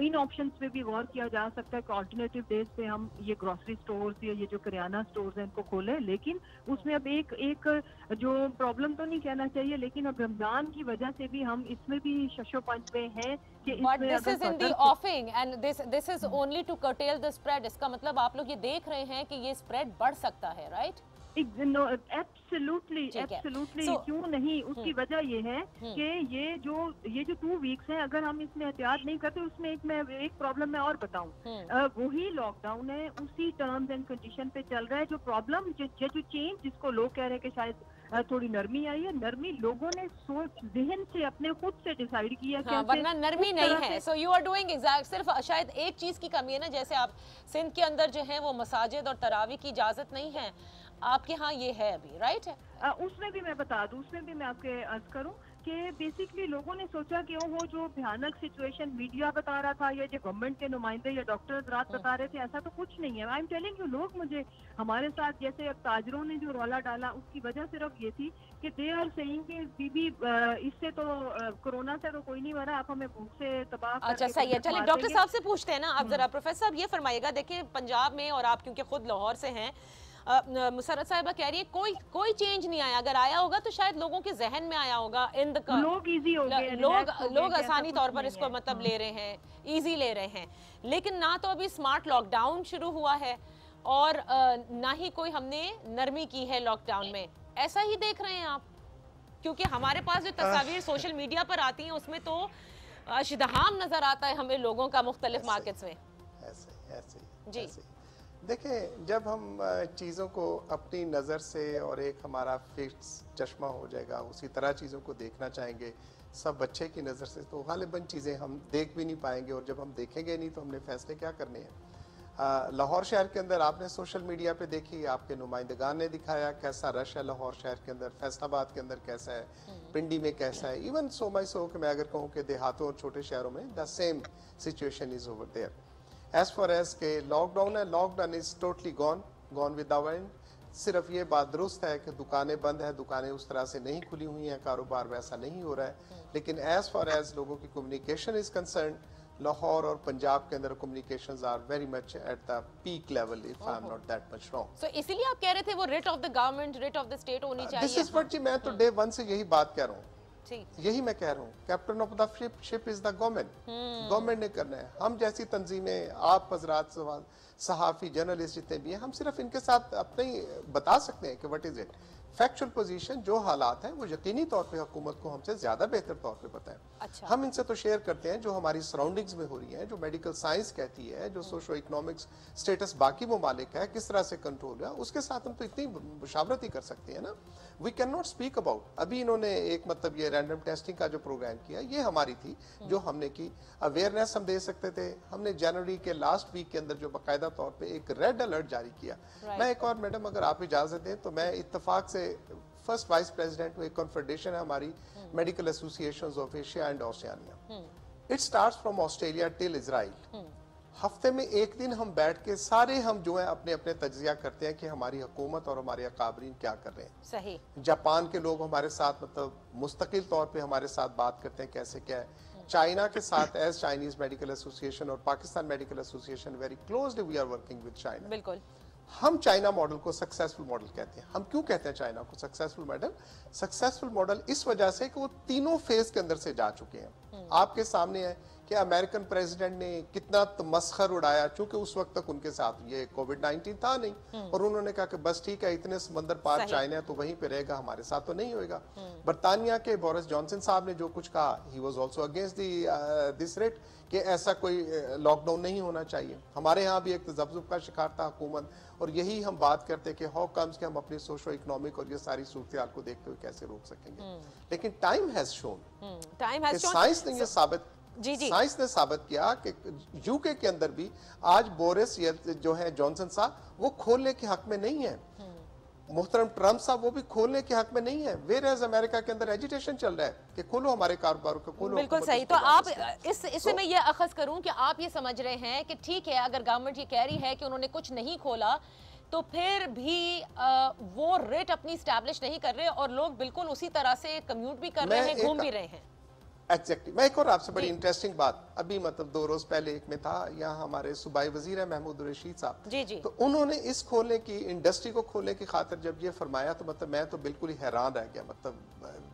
इन ऑप्शंस पे भी गौर किया जा सकता है कि ऑल्टरनेटिव डेज पे हम ये ग्रोसरी स्टोर्स या ये जो करियाना स्टोर्स हैं इनको खोलें, लेकिन उसमें अब एक जो प्रॉब्लम तो नहीं कहना चाहिए, लेकिन अब रमजान की वजह से भी हम इसमें भी शशोपंच में हैं कि But this is in the offing and this is only to curtail the spread. इसका मतलब आप लोग ये देख रहे हैं कि ये स्प्रेड बढ़ सकता है, राइट? एब्सोल्युटली क्यों नहीं, उसकी वजह ये है कि ये जो 2 वीक्स हैं, अगर हम इसमें एहतियात नहीं करते, उसमें एक प्रॉब्लम मैं और बताऊं, वही लॉकडाउन है, उसी टर्म्स एंड कंडीशन पे चल रहा है। जो प्रॉब्लम जो चेंज जिसको लोग कह रहे हैं कि शायद थोड़ी नरमी आई है, नरमी लोगों ने सोच जहन से अपने खुद से डिसाइड किया कि वरना नरमी नहीं है। So you are doing exact, सिर्फ शायद एक चीज की कमी है ना, जैसे आप सिंध के अंदर जो है वो मसाजिद और तरावी की इजाजत नहीं है, आपके यहाँ ये है अभी, राइट है? उसमें भी मैं बता दूं, उसमें भी मैं आपके अर्ज करूं कि बेसिकली लोगों ने सोचा कि वो जो भयानक सिचुएशन मीडिया बता रहा था या जो गवर्नमेंट के नुमाइंदे या डॉक्टर्स रात बता रहे थे, ऐसा तो कुछ नहीं है। आई एम टेलिंग यू, लोग मुझे हमारे साथ जैसे अब ताजरों ने जो रौला डाला, उसकी वजह सिर्फ ये थी कि दे आर सेइंग कि बीबी इससे तो कोरोना से तो कोई नहीं मरा, आप हमें भूख से तबाह। अच्छा सही है, चलिए डॉक्टर साहब से पूछते हैं ना आप जरा। प्रोफेसर साहब ये फरमाइएगा, देखिए पंजाब में, और आप क्योंकि खुद लाहौर से हैं, मुसरत साहिबा कह रही है कोई चेंज नहीं आया, अगर आया होगा तो शायद लोगों के जहन में आया होगा, लोग इजी हो गए, लोग आसानी तौर पर इसको मतलब ले रहे हैं, इजी ले रहे हैं। लेकिन ना तो अभी स्मार्ट लॉकडाउन शुरू हुआ है और ना ही कोई हमने नरमी की है लॉकडाउन में, ऐसा ही देख रहे हैं आप? क्योंकि हमारे पास जो तस्वीर सोशल मीडिया पर आती हैं उसमें तो अशदहाम नजर आता है हमें लोगों का मुख्तलिफ मार्केट्स में। ऐसे जी देखें, जब हम चीज़ों को अपनी नज़र से और एक हमारा फिक्स चश्मा हो जाएगा, उसी तरह चीज़ों को देखना चाहेंगे सब बच्चे की नज़र से, तो गालिबन चीज़ें हम देख भी नहीं पाएंगे, और जब हम देखेंगे नहीं तो हमने फैसले क्या करने हैं। लाहौर शहर के अंदर आपने सोशल मीडिया पे देखी, आपके नुमाइंदगान ने दिखाया कैसा रश है लाहौर शहर के अंदर, फैसलाबाद के अंदर कैसा है, पिंडी में कैसा है, इवन सो कि मैं अगर कहूँ कि देहातों और छोटे शहरों में the same situation is over there. As far as के लॉकडाउन है, lockdown is totally gone without end. सिर्फ ये बात दुरुस्त है कि दुकानें बंद है, दुकानें उस तरह से नहीं खुली हुई हैं, कारोबार वैसा नहीं हो रहा है, लेकिन एज फार एज लोगों की कम्युनिकेशन इज कंसर्न, लाहौर और पंजाब के अंदर communications are very much at the peak level, if I am not that much wrong. So इसीलिए आप कह रहे थे वो writ of the government, writ of the state होनी चाहिए। दिस इज व्हाट जी, मैं तो डे 1 से यही बात कह रहा हूँ, यही मैं कह रहा हूँ, captain of the ship is the government, government ने करना है। हम जैसी तंजीमें, आप हजरात, सहाफ़ी, जर्नलिस्ट जितने भी हैं, हम सिर्फ इनके साथ अपने ही बता सकते हैं कि what is it factual position, जो हालात हैं वो यकीनी तौर पे हुकूमत को हमसे ज्यादा बेहतर तौर पे पता है। अच्छा। हम इनसे तो शेयर करते हैं जो हमारी सराउंडिंग्स में हो रही है, जो मेडिकल साइंस कहती है, जो सोशो इकोनॉमिक्स स्टेटस बाकी ममालिक है किस तरह से कंट्रोल है, उसके साथ हम तो इतनी मुशावरत ही कर सकते हैं ना। We can not speak about, अभी इन्होंने एक मतलब ये रैंडम टेस्टिंग का जो प्रोग्राम किया, ये हमारी थी जो हमने की, अवेयरनेस हम दे सकते थे। हमने जनवरी के लास्ट वीक के अंदर जो बाकायदा तौर पे एक रेड अलर्ट जारी किया। मैं एक और मैडम अगर आप इजाजत दें तो मैं इत्तेफाक से फर्स्ट वाइस प्रेसिडेंट हूँ, एक कॉन्फेडरेशन है हमारी medical associations of Asia and Oceania, it starts from Australia till Israel. हफ्ते में एक दिन हम बैठ के सारे हम जो है अपने अपने तज्जिया करते हैं कि हमारी हुकूमत और हमारे अकाबरीन क्या कर रहे हैं। सही। जापान के लोग हमारे साथ मतलब मुस्तकिल तौर पे हमारे साथ बात करते हैं कैसे क्या है। चाइना के साथ एज चाइनीज मेडिकल एसोसिएशन और Pakistan medical association very closely we are working with China. बिल्कुल। हम चाइना मॉडल को सक्सेसफुल मॉडल कहते हैं। हम क्यों कहते हैं चाइना को सक्सेसफुल मॉडल? सक्सेसफुल मॉडल इस वजह से कि वो तीनों फेज के अंदर से जा चुके हैं। आपके सामने है कि अमेरिकन प्रेसिडेंट ने कितना तमस्खर उड़ाया, चूंकि उस वक्त तक उनके साथ ये कोविड-19 था नहीं, और उन्होंने कहा कि बस ठीक है, इतने समंदर पार चाइना है तो वहीं पे रहेगा, हमारे साथ तो नहीं होएगा। बरतानिया के बोरिस जॉनसन साहब ने जो कुछ कहा, he was also against this rate कि ऐसा कोई लॉकडाउन नहीं होना चाहिए। हमारे यहाँ भी एक तजब्जुब का शिकार था हुकूमत, और यही हम बात करते कि हाउ कम्स कि हम अपनी सोशो इकोनॉमिक और ये सारी सूरत को देखते हुए कैसे रोक सकेंगे। लेकिन टाइम हैज शोन, साइंस ने ये साबित साइंस ने साबित किया कि यूके के अंदर भी आज बोरिस जो है जॉनसन साहब वो खोलने के हक में नहीं है, मोहतरम ट्रम्प साहब वो भी खोलने के हक में नहीं है। वेयर एज अमेरिका के अंदर एजिटेशन चल रहा है कि खोलो हमारे कारोबारों को, खोलो। बिल्कुल सही। तो आप इससे मैं ये अखज़ करूं कि आप ये समझ रहे हैं कि ठीक है, अगर गवर्नमेंट ये कह रही है कि उन्होंने कुछ नहीं खोला तो फिर भी वो रेट अपनी स्टैब्लिश नहीं कर रहे और लोग बिल्कुल उसी तरह से कम्यूट भी कर रहे हैं, घूम भी रहे हैं। एग्जैक्टली मैं एक और आपसे बड़ी इंटरेस्टिंग बात, अभी मतलब 2 रोज पहले एक में था, यहाँ हमारे सूबाई वजीर है महमूद रशीद साहब, जी जी, तो उन्होंने इस खोलने की, इंडस्ट्री को खोलने की खातिर जब ये फरमाया तो मतलब मैं तो बिल्कुल ही हैरान रह गया, मतलब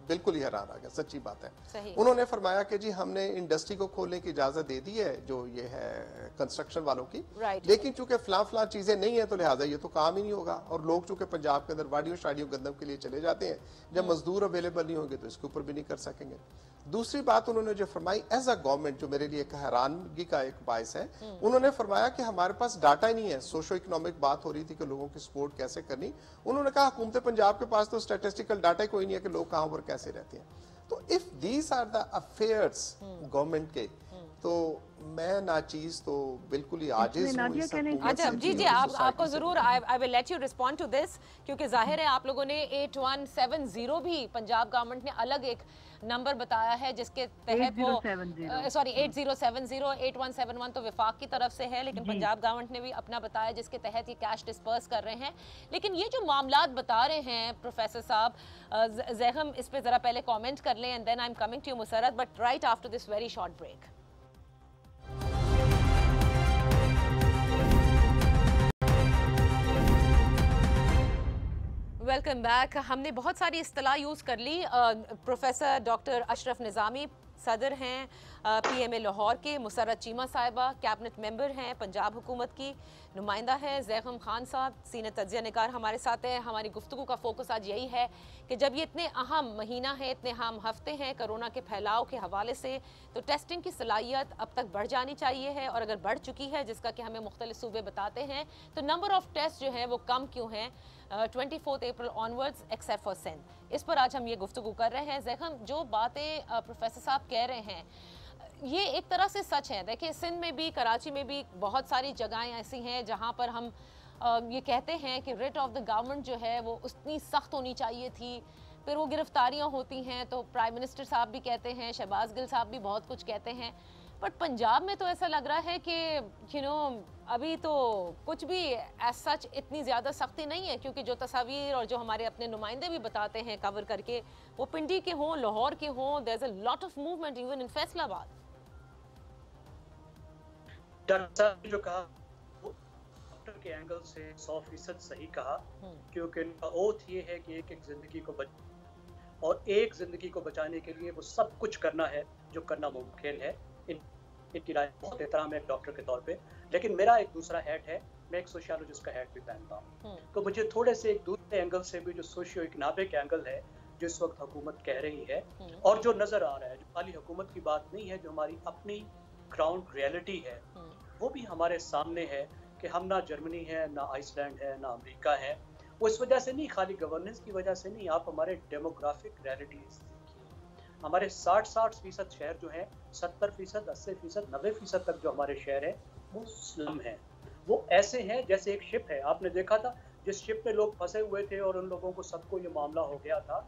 बिल्कुल ही हैरान रह गया, सच्ची बात है। सही। उन्होंने फरमाया कि जी हमने इंडस्ट्री को खोलने की इजाजत दे दी है, जो ये है कंस्ट्रक्शन वालों की, लेकिन चूंकि फलां चीजें नहीं है तो लिहाजा ये तो काम ही नहीं होगा, और लोग चूंकि पंजाब के अंदर वाड़ियों शाड़ियों गंदम के लिए चले जाते हैं, जब मजदूर अवेलेबल नहीं होंगे तो इसके ऊपर भी नहीं कर सकेंगे। दूसरी बात उन्होंने जो फरमाई एज अ गवर्नमेंट, जो मेरे लिए एक हैरानगी का एक बायस है, उन्होंने फरमाया कि हमारे पास डाटा ही नहीं है। सोशो इकोनॉमिक बात हो रही थी कि लोगों की सपोर्ट कैसे करनी, उन्होंने कहा हुकूमत पंजाब के पास तो स्टैटिस्टिकल डाटा ही कोई नहीं है कि लोग कहां पर कैसे रहते हैं। तो if these are the affairs government के, तो मैं नाचीज तो बिल्कुल ही आजिज हूं। अच्छा जी जी, आपको जरूर I will let you respond to this, क्योंकि जाहिर है आप लोगों ने 8170 भी पंजाब गवर्नमेंट ने अलग एक नंबर बताया है जिसके तहत वो 8070 8171 तो विफाक की तरफ से है, लेकिन पंजाब गवर्नमेंट ने भी अपना बताया जिसके तहत ये कैश डिस्पर्स कर रहे हैं। लेकिन ये जो मामलात बता रहे हैं प्रोफेसर साहब, ज़ैहम इस पे जरा पहले कमेंट कर लें and then I am coming to you Musarrat, but right after this very short break. Welcome back. हमने बहुत सारी इस्तेलाह यूज़ कर ली। प्रोफेसर डॉक्टर अशरफ निज़ामी सदर हैं PMA लाहौर के, मुसर्रत चीमा साहिबा कैबिनेट मेंबर हैं, पंजाब हुकूमत की नुमाइंदा है, ज़ैहम खान साहब सीनियर तज्ज़िया निगार हमारे साथ हैं। हमारी गुफ्तगू का फोकस आज यही है कि जब ये इतने अहम महीना है, इतने अहम हफ्ते हैं कोरोना के फैलाव के हवाले से, तो टेस्टिंग की सलाहियत अब तक बढ़ जानी चाहिए है, और अगर बढ़ चुकी है, जिसका कि हमें मुख्तलिफ सूबे बताते हैं, तो नंबर ऑफ टेस्ट जो है वो कम क्यों हैं 24 April onwards except for Sindh. इस पर आज हम ये गुफ्तगू कर रहे हैं। ज़ैहम, जो बातें प्रोफेसर साहब कह रहे हैं ये एक तरह से सच है। देखिए, सिंध में भी, कराची में भी बहुत सारी जगहें ऐसी हैं जहाँ पर हम ये कहते हैं कि रिट ऑफ द गवर्नमेंट जो है वो उतनी सख्त होनी चाहिए थी, फिर वो गिरफ्तारियाँ होती हैं, तो प्राइम मिनिस्टर साहब भी कहते हैं, शहबाज गिल साहब भी बहुत कुछ कहते हैं, बट पंजाब में तो ऐसा लग रहा है कि अभी तो कुछ भी एज सच इतनी ज़्यादा सख्ती नहीं है, क्योंकि जो तस्वीर और जो हमारे अपने नुमाइंदे भी बताते हैं कवर करके, वो पिंडी के हों, लाहौर के हों, there is a lot of movement even in Faisalabad. Doctor साहब ने जो कहा वो डॉक्टर के एंगल से 100% सही कहा, क्योंकि उनका ओथ ये है कि एक एक जिंदगी को और एक जिंदगी को बचाने के लिए वो सब कुछ करना है जो करना मुमकिन है। इनकी राय बहुत एहतराम है एक डॉक्टर के तौर पे, लेकिन मेरा एक दूसरा हैट है, मैं एक सोशियोलॉजिस्ट का हैट भी पहनता हूँ, तो मुझे थोड़े से एक दूसरे एंगल से भी, जो सोशियो इकोनॉमिक एंगल है जो इस वक्त हुकूमत कह रही है और जो नजर आ रहा है, जो खाली हुकूमत की बात नहीं है, जो हमारी अपनी ग्राउंड रियलिटी है, वो भी हमारे सामने है कि हम ना जर्मनी है, ना आइसलैंड है, ना अमेरिका है। वो इस वजह से नहीं, खाली गवर्नेंस की वजह से नहीं, आप हमारे डेमोग्राफिक रियलिटीज देखिए, हमारे 60% शहर जो है, 70%, 80%, 90% तक जो हमारे शहर है वो स्लम है। वो ऐसे हैं जैसे एक शिप है, आपने देखा था जिस शिप में लोग फंसे हुए थे और उन लोगों को सबको ये मामला हो गया था।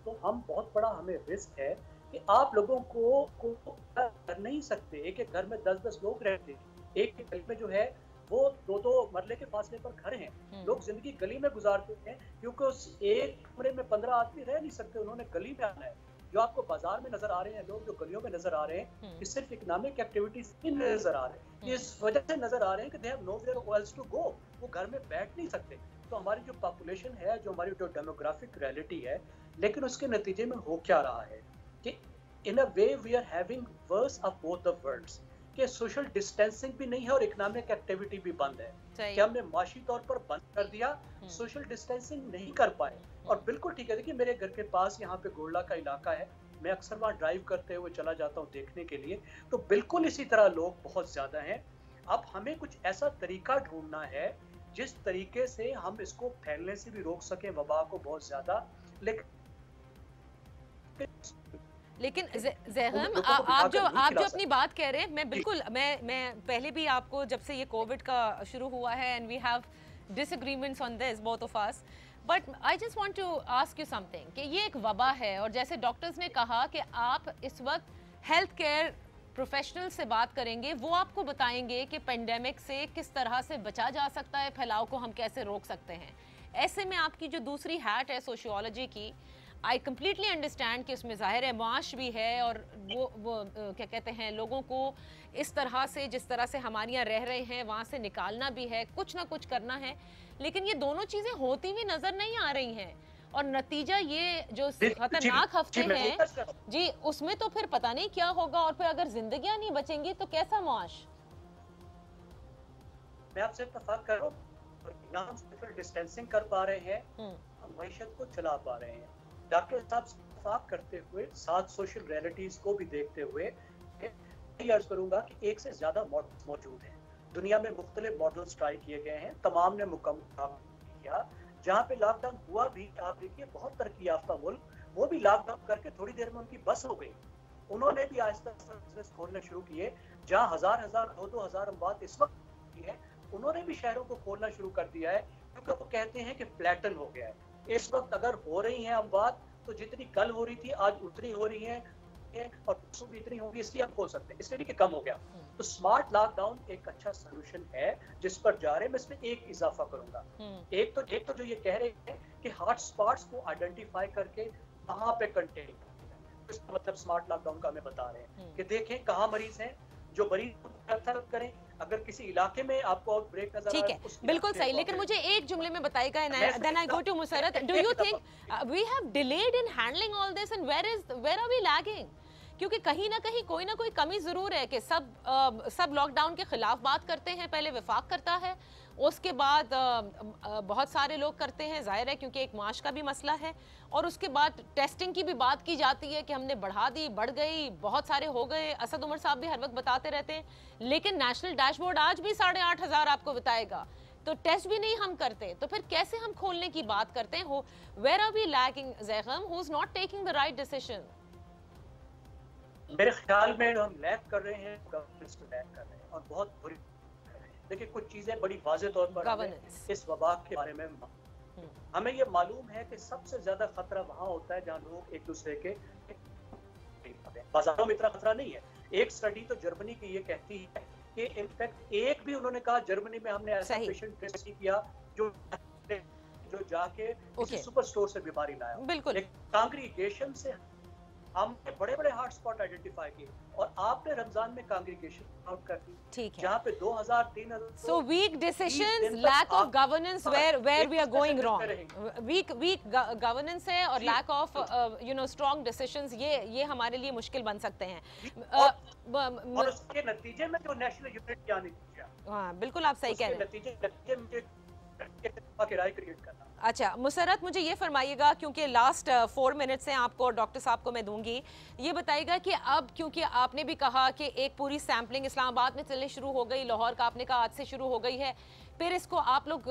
तो हम बहुत बड़ा हमें रिस्क है कि आप लोगों को कर नहीं सकते। एक एक घर में 10-10 लोग रहते हैं, एक एक घर में जो है वो 2-2 मरले के फासले पर घर हैं। लोग जिंदगी गली में गुजारते हैं, क्योंकि उस एक कमरे में 15 आदमी रह नहीं सकते, उन्होंने गली में आना है। जो आपको बाजार में नजर आ रहे हैं लोग, जो गलियों में नजर आ रहे हैं, ये सिर्फ इकोनॉमिक एक्टिविटीज ही नजर आ रहे हैं। इस वजह से नजर आ रहे हैं कि they have nowhere else to go, वो घर में बैठ नहीं सकते। तो हमारी जो पॉपुलेशन है, जो हमारी जो डेमोग्राफिक रियलिटी है, लेकिन उसके नतीजे में हो क्या रहा है कि in a way we are having worse of both the worlds, कि सोशल डिस्टेंसिंग भी नहीं है और इकोनॉमिक एक्टिविटी भी बंद है। कि हमने माशी तौर पर बंद कर दिया, सोशल डिस्टेंसिंग नहीं कर पाए। और बिल्कुल ठीक है, देखिए मेरे घर के पास यहाँ पे गोल्डा का इलाका है, मैं अक्सर वहाँ ड्राइव करते हुए चला जाता हूँ देखने के लिए, तो बिल्कुल इसी तरह लोग बहुत ज्यादा हैं। अब हमें कुछ ऐसा तरीका ढूंढना है जिस तरीके से हम इसको फैलने से भी रोक सकें, वबा को बहुत ज्यादा। लेकिन ज़ैहम, आप जो अपनी बात कह रहे हैं, मैं बिल्कुल मैं पहले भी आपको, जब से ये कोविड का शुरू हुआ है, and we have disagreements on this both of us, but I just want to ask you something कि ये एक वबा है, और जैसे डॉक्टर्स ने कहा कि आप इस वक्त हेल्थ केयर प्रोफेशनल से बात करेंगे, वो आपको बताएंगे कि पेंडेमिक से किस तरह से बचा जा सकता है, फैलाव को हम कैसे रोक सकते हैं। ऐसे में आपकी जो दूसरी हैट है सोशियोलॉजी की, आई कम्प्लीटली अंडरस्टैंड कि उसमें जाहिर है मुआश भी है और वो क्या कहते हैं, लोगों को इस तरह से, जिस तरह से हमारे यहाँ रह रहे हैं वहाँ से निकालना भी है, कुछ ना कुछ करना है, लेकिन ये दोनों चीज़ें होती हुई नज़र नहीं आ रही हैं। और नतीजा ये जो खतरनाक हफ्ते हैं जी, उसमें तो फिर पता नहीं क्या होगा, और फिर अगर जिंदगियां नहीं बचेंगी तो कैसा मुआश। मैं आपसे इत्तेफाक कर रहा हूं, सोशल डिस्टेंसिंग कर पा रहे हैं, हम मईशत को चला पा रहे हैं। डॉक्टर साहब इत्तेफाक करते हुए, साथ सोशल रियलिटीज को भी देखते हुए अर्ज करूंगा कि एक से ज्यादा मॉडल्स मौजूद हैं दुनिया में। मुख्तलिफ मॉडल्स ट्राई किए गए हैं, तमाम ने मुकम्मल काम किया। जहाँ पे लॉकडाउन हुआ भी, आप देखिए बहुत तरक्की याफ्ता मुल्क, वो भी लॉकडाउन करके थोड़ी देर में उनकी बस हो गई। उन्होंने भी आहिस्ता आहिस्ता बिजनेस खोलने शुरू किए। जहाँ 1000-2000 अमवात इस वक्त है, उन्होंने भी शहरों को खोलना शुरू कर दिया है, क्योंकि वो कहते हैं कि फ्लैटन हो गया है। इस वक्त अगर हो रही है अमवात, तो जितनी कल हो रही थी आज उतनी हो रही है, और परसों भी इतनी होगी, इसलिए हम खोल सकते हैं, इसलिए कि कम हो गया। तो स्मार्ट लॉकडाउन एक अच्छा सोल्यूशन है जिस पर जा रहे हैं। मैं इसमें एक इजाफा करूंगा। एक तो जो ये कह रहे हैं कि हॉट स्पॉट्स को आइडेंटिफाई करके वहां पे कंटेन, इसका मतलब स्मार्ट लॉकडाउन का हमें बता रहे हैं कि देखें कहाँ मरीज हैं, जो मरीज को करें। अगर किसी इलाके में आपको आउटब्रेक नजर ठीक है, बिल्कुल सही, लेकिन मुझे एक जुमले में बताइएगा, then I go to Musarrat, do you think we have delayed in handling all this and where are we lagging? क्योंकि कहीं ना कहीं कोई ना कोई कमी जरूर है कि सब लॉकडाउन के खिलाफ बात करते हैं, पहले विफाक करता है, उसके बाद बहुत सारे लोग करते हैं, जाहिर है क्योंकि एक माश का भी मसला है, और उसके बाद टेस्टिंग की भी बात की जाती है कि हमने बढ़ा दी, बढ़ गई, बहुत सारे हो गए। असद उमर साहब भी हर वक्त बताते रहते हैं, लेकिन नेशनल डैशबोर्ड आज भी 8,500 आपको बताएगा, तो टेस्ट भी नहीं हम करते, तो फिर कैसे हम खोलने की बात करते हैं? Where are we lagging Zaigham, who is not taking the right decision? मेरे ख्याल में हम लैग कर रहे हैं, गवर्नेंस को लैग कर रहे हैं, और बहुत बुरी। देखिए कुछ चीजें बड़ी वाज़ेह तौर पर इस वबा के बारे में हमें ये मालूम है कि सबसे ज्यादा खतरा वहाँ होता है जहाँ लोग एक दूसरे के, बाजारों में इतना खतरा नहीं है। एक स्टडी तो जर्मनी की ये कहती है कि इनफैक्ट एक भी उन्होंने कहा जर्मनी में हमने ऐसा पेशेंट टेस्ट नहीं किया जो जाके किसी सुपर स्टोर से बीमारी लाया। बिल्कुल, कांग्रीगेशन से हमने बड़े बड़े हॉटस्पॉट आइडेंटिफाई किए, और आपने रमजान में कांग्रीगेशन आउट कर दी, ठीक है, जहाँ पे 2000-3000। So weak decisions, lack of governance, where we are going wrong, weak governance है, और लैक ऑफ स्ट्रॉन्ग डिसीजंस, ये हमारे लिए मुश्किल बन सकते हैं। और उसके नतीजे में जो नेशनल यूनिटी आनी चाहिए, हाँ बिल्कुल आप सही कह रहे हैं, नतीजे में राय क्रिएट करना। अच्छा मुसरत, मुझे ये फरमाइएगा, क्योंकि लास्ट 4 मिनट्स हैं आपको और डॉक्टर साहब को मैं दूंगी, ये बताइएगा कि अब क्योंकि आपने भी कहा कि एक पूरी सैम्पलिंग इस्लामाबाद में चलनी शुरू हो गई, लाहौर का आपने कहा आज से शुरू हो गई है, फिर इसको आप लोग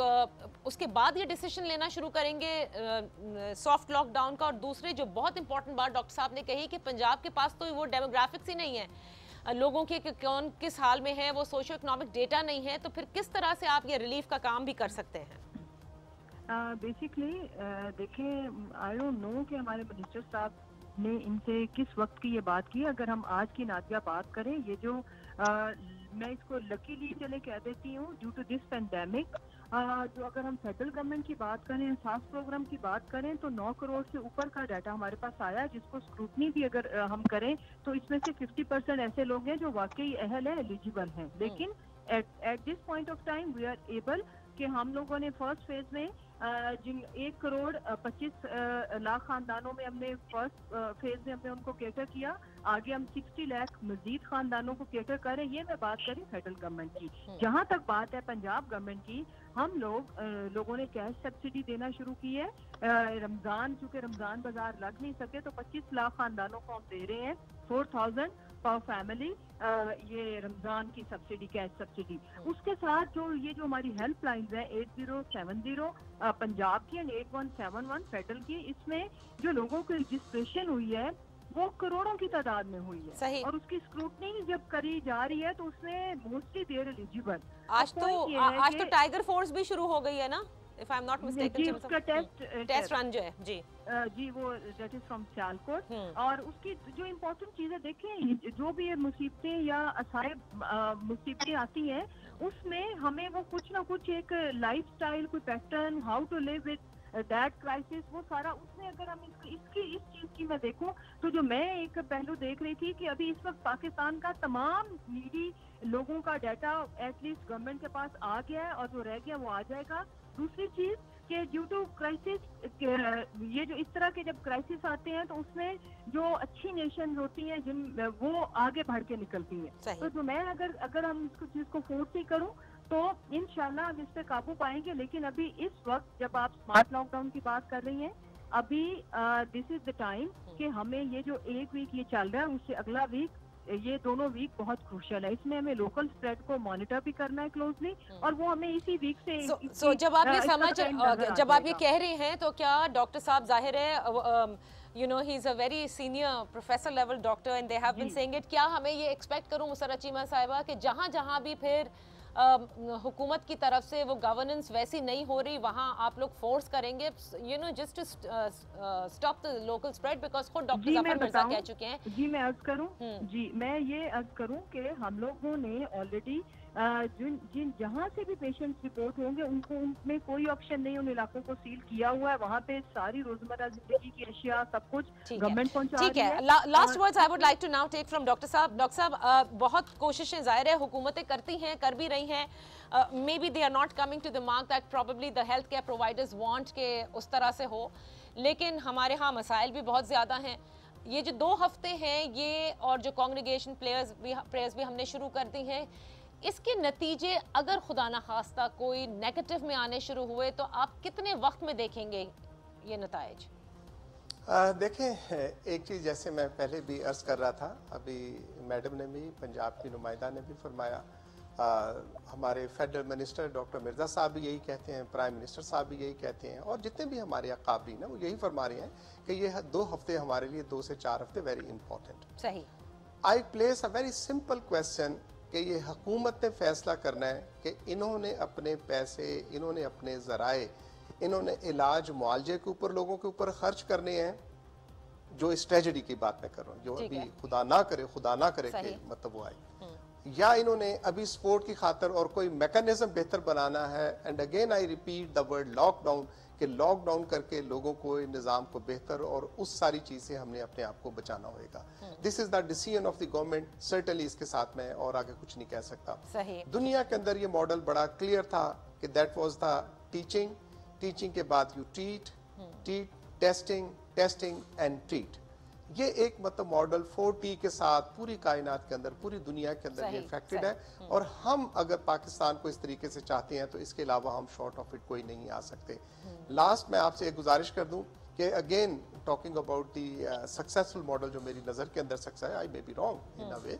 उसके बाद ये डिसीजन लेना शुरू करेंगे सॉफ्ट लॉकडाउन का? और दूसरे जो बहुत इंपॉर्टेंट बात डॉक्टर साहब ने कही कि पंजाब के पास तो वो डेमोग्राफिक्स ही नहीं है, लोगों के कौन किस हाल में है, वो सोशो इकोनॉमिक डेटा नहीं है, तो फिर किस तरह से आप ये रिलीफ का काम भी कर सकते हैं? बेसिकली देखें, आई डोंट नो कि हमारे मिनिस्टर साहब ने इनसे किस वक्त की ये बात की। अगर हम आज की नादिया बात करें, ये जो मैं इसको लकीली चले कह देती हूँ, ड्यू टू दिस पेंडेमिक, जो अगर हम फेडरल गवर्नमेंट की बात करें, सास प्रोग्राम की बात करें, तो 9 करोड़ से ऊपर का डाटा हमारे पास आया, जिसको स्क्रूटनी भी अगर हम करें तो इसमें से 50% ऐसे लोग हैं जो वाकई अहल है, एलिजिबल हैं। लेकिन at this point of time we are able कि हम लोगों ने फर्स्ट फेज में जिन 1 करोड़ 25 लाख खानदानों में हमने फर्स्ट फेज में हमने उनको केटर किया, आगे हम 60 लाख मजीद खानदानों को केटर करें। ये मैं बात करी फेडरल गवर्नमेंट की। जहाँ तक बात है पंजाब गवर्नमेंट की, हम लोगों ने कैश सब्सिडी देना शुरू की है। रमजान, चूंकि रमजान बाजार लग नहीं सके, तो 25 लाख खानदानों को हम दे रहे हैं 4000 पर फैमिली, ये रमजान की सब्सिडी, कैश सब्सिडी। उसके साथ जो हमारी हेल्पलाइंस है 8070 पंजाब की एंड 8171 फेडरल की, इसमें जो लोगों की रजिस्ट्रेशन हुई है वो करोड़ों की तादाद में हुई है। सही। और उसकी स्क्रूटनी जब करी जा रही है तो उसमें मोस्टली देयर एलिजिबल। आज तो टाइगर फोर्स भी शुरू हो गई है ना, if I'm not mistaken, उसका टेस्ट रन जो है जी वो दैट इज फ्रॉम सियालकोट। और उसकी जो इम्पोर्टेंट चीजें देखें, जो भी मुसीबतें या असाइब मुसीबतें आती हैं, उसमें हमें वो कुछ ना कुछ एक लाइफस्टाइल, कोई pattern, how to live with that crisis, वो सारा उसमें अगर हम इसकी इस चीज की मैं देखूं तो जो मैं एक पहलू देख रही थी कि अभी इस वक्त पाकिस्तान का तमाम नीडी लोगों का डाटा एटलीस्ट गवर्नमेंट के पास आ गया है, और जो रह गया वो आ जाएगा। दूसरी चीज कि ड्यू टू क्राइसिस, ये जो इस तरह के जब क्राइसिस आते हैं तो उसमें जो अच्छी नेशन होती हैं जिन वो आगे बढ़ के निकलती हैं। तो जो मैं अगर हम इसको चीज को फोर्स ही करूं तो इंशाल्लाह हम इस पे काबू पाएंगे। लेकिन अभी इस वक्त जब आप स्मार्ट लॉकडाउन की बात कर रही हैं, अभी दिस इज द टाइम कि हमें ये जो एक वीक ये चल रहा है उससे अगला वीक, ये दोनों वीक बहुत क्रूशियल है। इसमें हमें लोकल स्प्रेड को मॉनिटर भी करना है क्लोजली, और वो हमें इसी वीक से जब आप ये जब आप ये कह रहे हैं तो क्या डॉक्टर साहब, जाहिर है you know he is a very senior professor level doctor and they have been saying it, क्या हमें ये एक्सपेक्ट करूं मुसर्रत चीमा साहिबा कि जहां भी फिर हुकूमत की तरफ से वो गवर्नेंस वैसी नहीं हो रही, वहाँ आप लोग फोर्स करेंगे you know just to stop the local spread, because खुद डॉक्टर ज़फर मिर्ज़ा कह चुके हैं। जी मैं अर्ज करूँ, जी मैं ये अर्ज करूँ कि हम लोगों ने ऑलरेडी जिन जहाँ से भी पेशेंट्स रिपोर्ट होंगे उनको उनमें कोई ऑप्शन नहीं, उन इलाकों को सील किया हुआ है। वहाँ पे सारी रोजमर्रा जिंदगी की अशिया सब कुछ गवर्नमेंट पहुँचा रही है। Last words I would like to now take from doctor साहब। डॉक्टर साहब, बहुत कोशिशें जाहिर है हुकूमतें करती हैं, कर भी रही हैं, maybe they are not coming to the mark that probably the health care providers want के उस तरह से हो, लेकिन हमारे यहाँ मसाइल भी बहुत ज़्यादा हैं। ये जो 2 हफ्ते हैं ये, और जो कांग्रेगेशन प्रेयर्स भी हमने शुरू कर दी हैं, इसके नतीजे अगर खुदा ना खास्ता कोई नेगेटिव में आने शुरू हुए तो आप कितने वक्त में देखेंगे ये नताइज? देखें, एक चीज़ जैसे मैं पहले भी अर्ज कर रहा था, अभी मैडम ने भी, पंजाब की नुमाइंदा ने भी फरमाया, हमारे फेडरल मिनिस्टर डॉक्टर मिर्ज़ा साहब भी यही कहते हैं, प्राइम मिनिस्टर साहब भी यही कहते हैं, और जितने भी हमारे अकाबरीन हैं वो यही फरमा रहे हैं कि ये 2 हफ्ते हमारे लिए, 2 से 4 हफ्ते वेरी इंपॉर्टेंट। सही। I place a very simple question कि ये हुकूमत ने फैसला करना है कि इन्होंने अपने पैसे, इन्होंने अपने ज़राए, इन्होंने इलाज मुआवजे के ऊपर लोगों के ऊपर खर्च करने हैं, जो इस ट्रेजेडी की बात मैं कर रहा हूँ, जो अभी खुदा ना करे कि मतलब वो आए, या इन्होंने अभी स्पोर्ट की खातर और कोई मैकेनिज्म बेहतर बनाना है। And again I repeat the word lockdown, कि लॉकडाउन करके लोगों को, निज़ाम को बेहतर और उस सारी चीज़ से हमने अपने आप को बचाना होगा। This is the decision of the government, certainly इसके साथ मैं और आगे कुछ नहीं कह सकता। सही। दुनिया के अंदर ये मॉडल बड़ा क्लियर था कि दैट वाज द टीचिंग के बाद you treat, testing and treat. ये एक मतलब मॉडल 4T के साथ पूरी कायनात के अंदर, पूरी दुनिया के अंदर ये इफेक्टेड है, और हम अगर पाकिस्तान को इस तरीके से चाहते हैं तो इसके अलावा हम शॉर्ट ऑफ इट कोई नहीं आ सकते। लास्ट मैं आपसे एक गुजारिश कर दूं कि again talking about the successful model जो मेरी नज़र के अंदर सक्सेस है, आई may be wrong in a वे,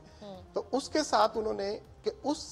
तो उसके साथ उन्होंने कि उस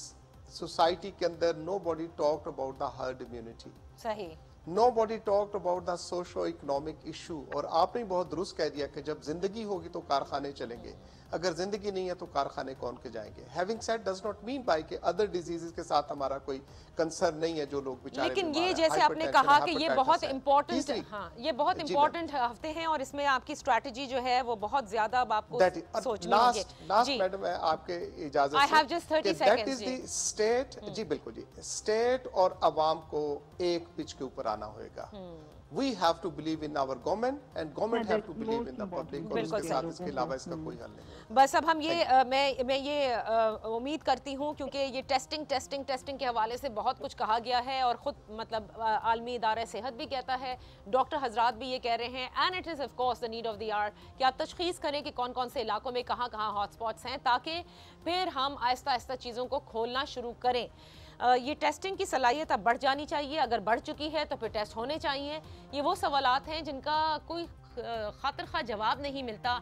सोसाइटी के अंदर nobody talked about the herd immunity, सही, nobody talked about the socio economic issue. और आपने बहुत दुरुस्त कह दिया कि जब जिंदगी होगी तो कारखाने चलेंगे, अगर जिंदगी नहीं है तो कारखाने कौन के जाएंगे। Having said does not mean by कि अदर डिजीजेस के साथ हमारा कोई कंसर्न नहीं है, जो लोग बेचारे, लेकिन ये जैसे आपने कहा कि ये बहुत इम्पोर्टेंट, हाँ ये बहुत इम्पोर्टेंट हफ्ते हैं, और इसमें आपकी स्ट्रेटजी जो है वो बहुत ज्यादा आपको सोचनी होगी। लास्ट मैडम, आपके इजाजत से, I have just 30 seconds, that is the state, जी बिल्कुल जी, स्टेट और अवाम को एक पिच के ऊपर आना होगा। We have to believe in our government and government have to believe in the public, और इसके साथ इसके अलावा इसका कोई हल नहीं। बस अब हम ये मैं ये उम्मीद करती हूँ, क्योंकि ये टेस्टिंग के हवाले से बहुत कुछ कहा गया है, और ख़ुद मतलब आलमी इदारा सेहत भी कहता है, डॉक्टर हजरात भी ये कह रहे हैं, and it is of course the need of the hour कि आप तशख़ीस करें कि कौन कौन से इलाकों में कहाँ हॉटस्पॉट्स हैं, ताकि फिर हम आहिस्ता आहिस्ता चीज़ों को खोलना शुरू करें। ये टेस्टिंग की सलाहियत अब बढ़ जानी चाहिए, अगर बढ़ चुकी है तो फिर टेस्ट होने चाहिए। ये वो सवालात हैं जिनका कोई खातिर खा जवाब नहीं मिलता।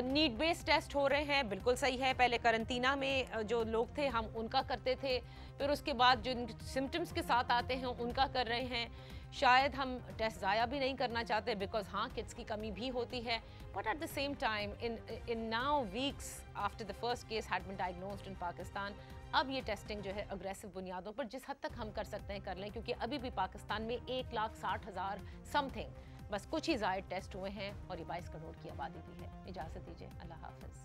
नीड बेस्ड टेस्ट हो रहे हैं, बिल्कुल सही है, पहले करंटीना में जो लोग थे हम उनका करते थे, फिर उसके बाद जो सिम्टम्स के साथ आते हैं उनका कर रहे हैं। शायद हम टेस्ट ज़ाया भी नहीं करना चाहते, बिकॉज हाँ किट्स की कमी भी होती है, but at the same time in now weeks after the first case had been diagnosed in Pakistan, अब ये टेस्टिंग जो है अग्रेसिव बुनियादों पर जिस हद तक हम कर सकते हैं कर लें, क्योंकि अभी भी पाकिस्तान में 1,60,000 समथिंग बस कुछ ही ज़ायद टेस्ट हुए हैं, और ये 22 करोड़ की आबादी भी है। इजाज़त दीजिए, अल्लाह हाफ़िज़।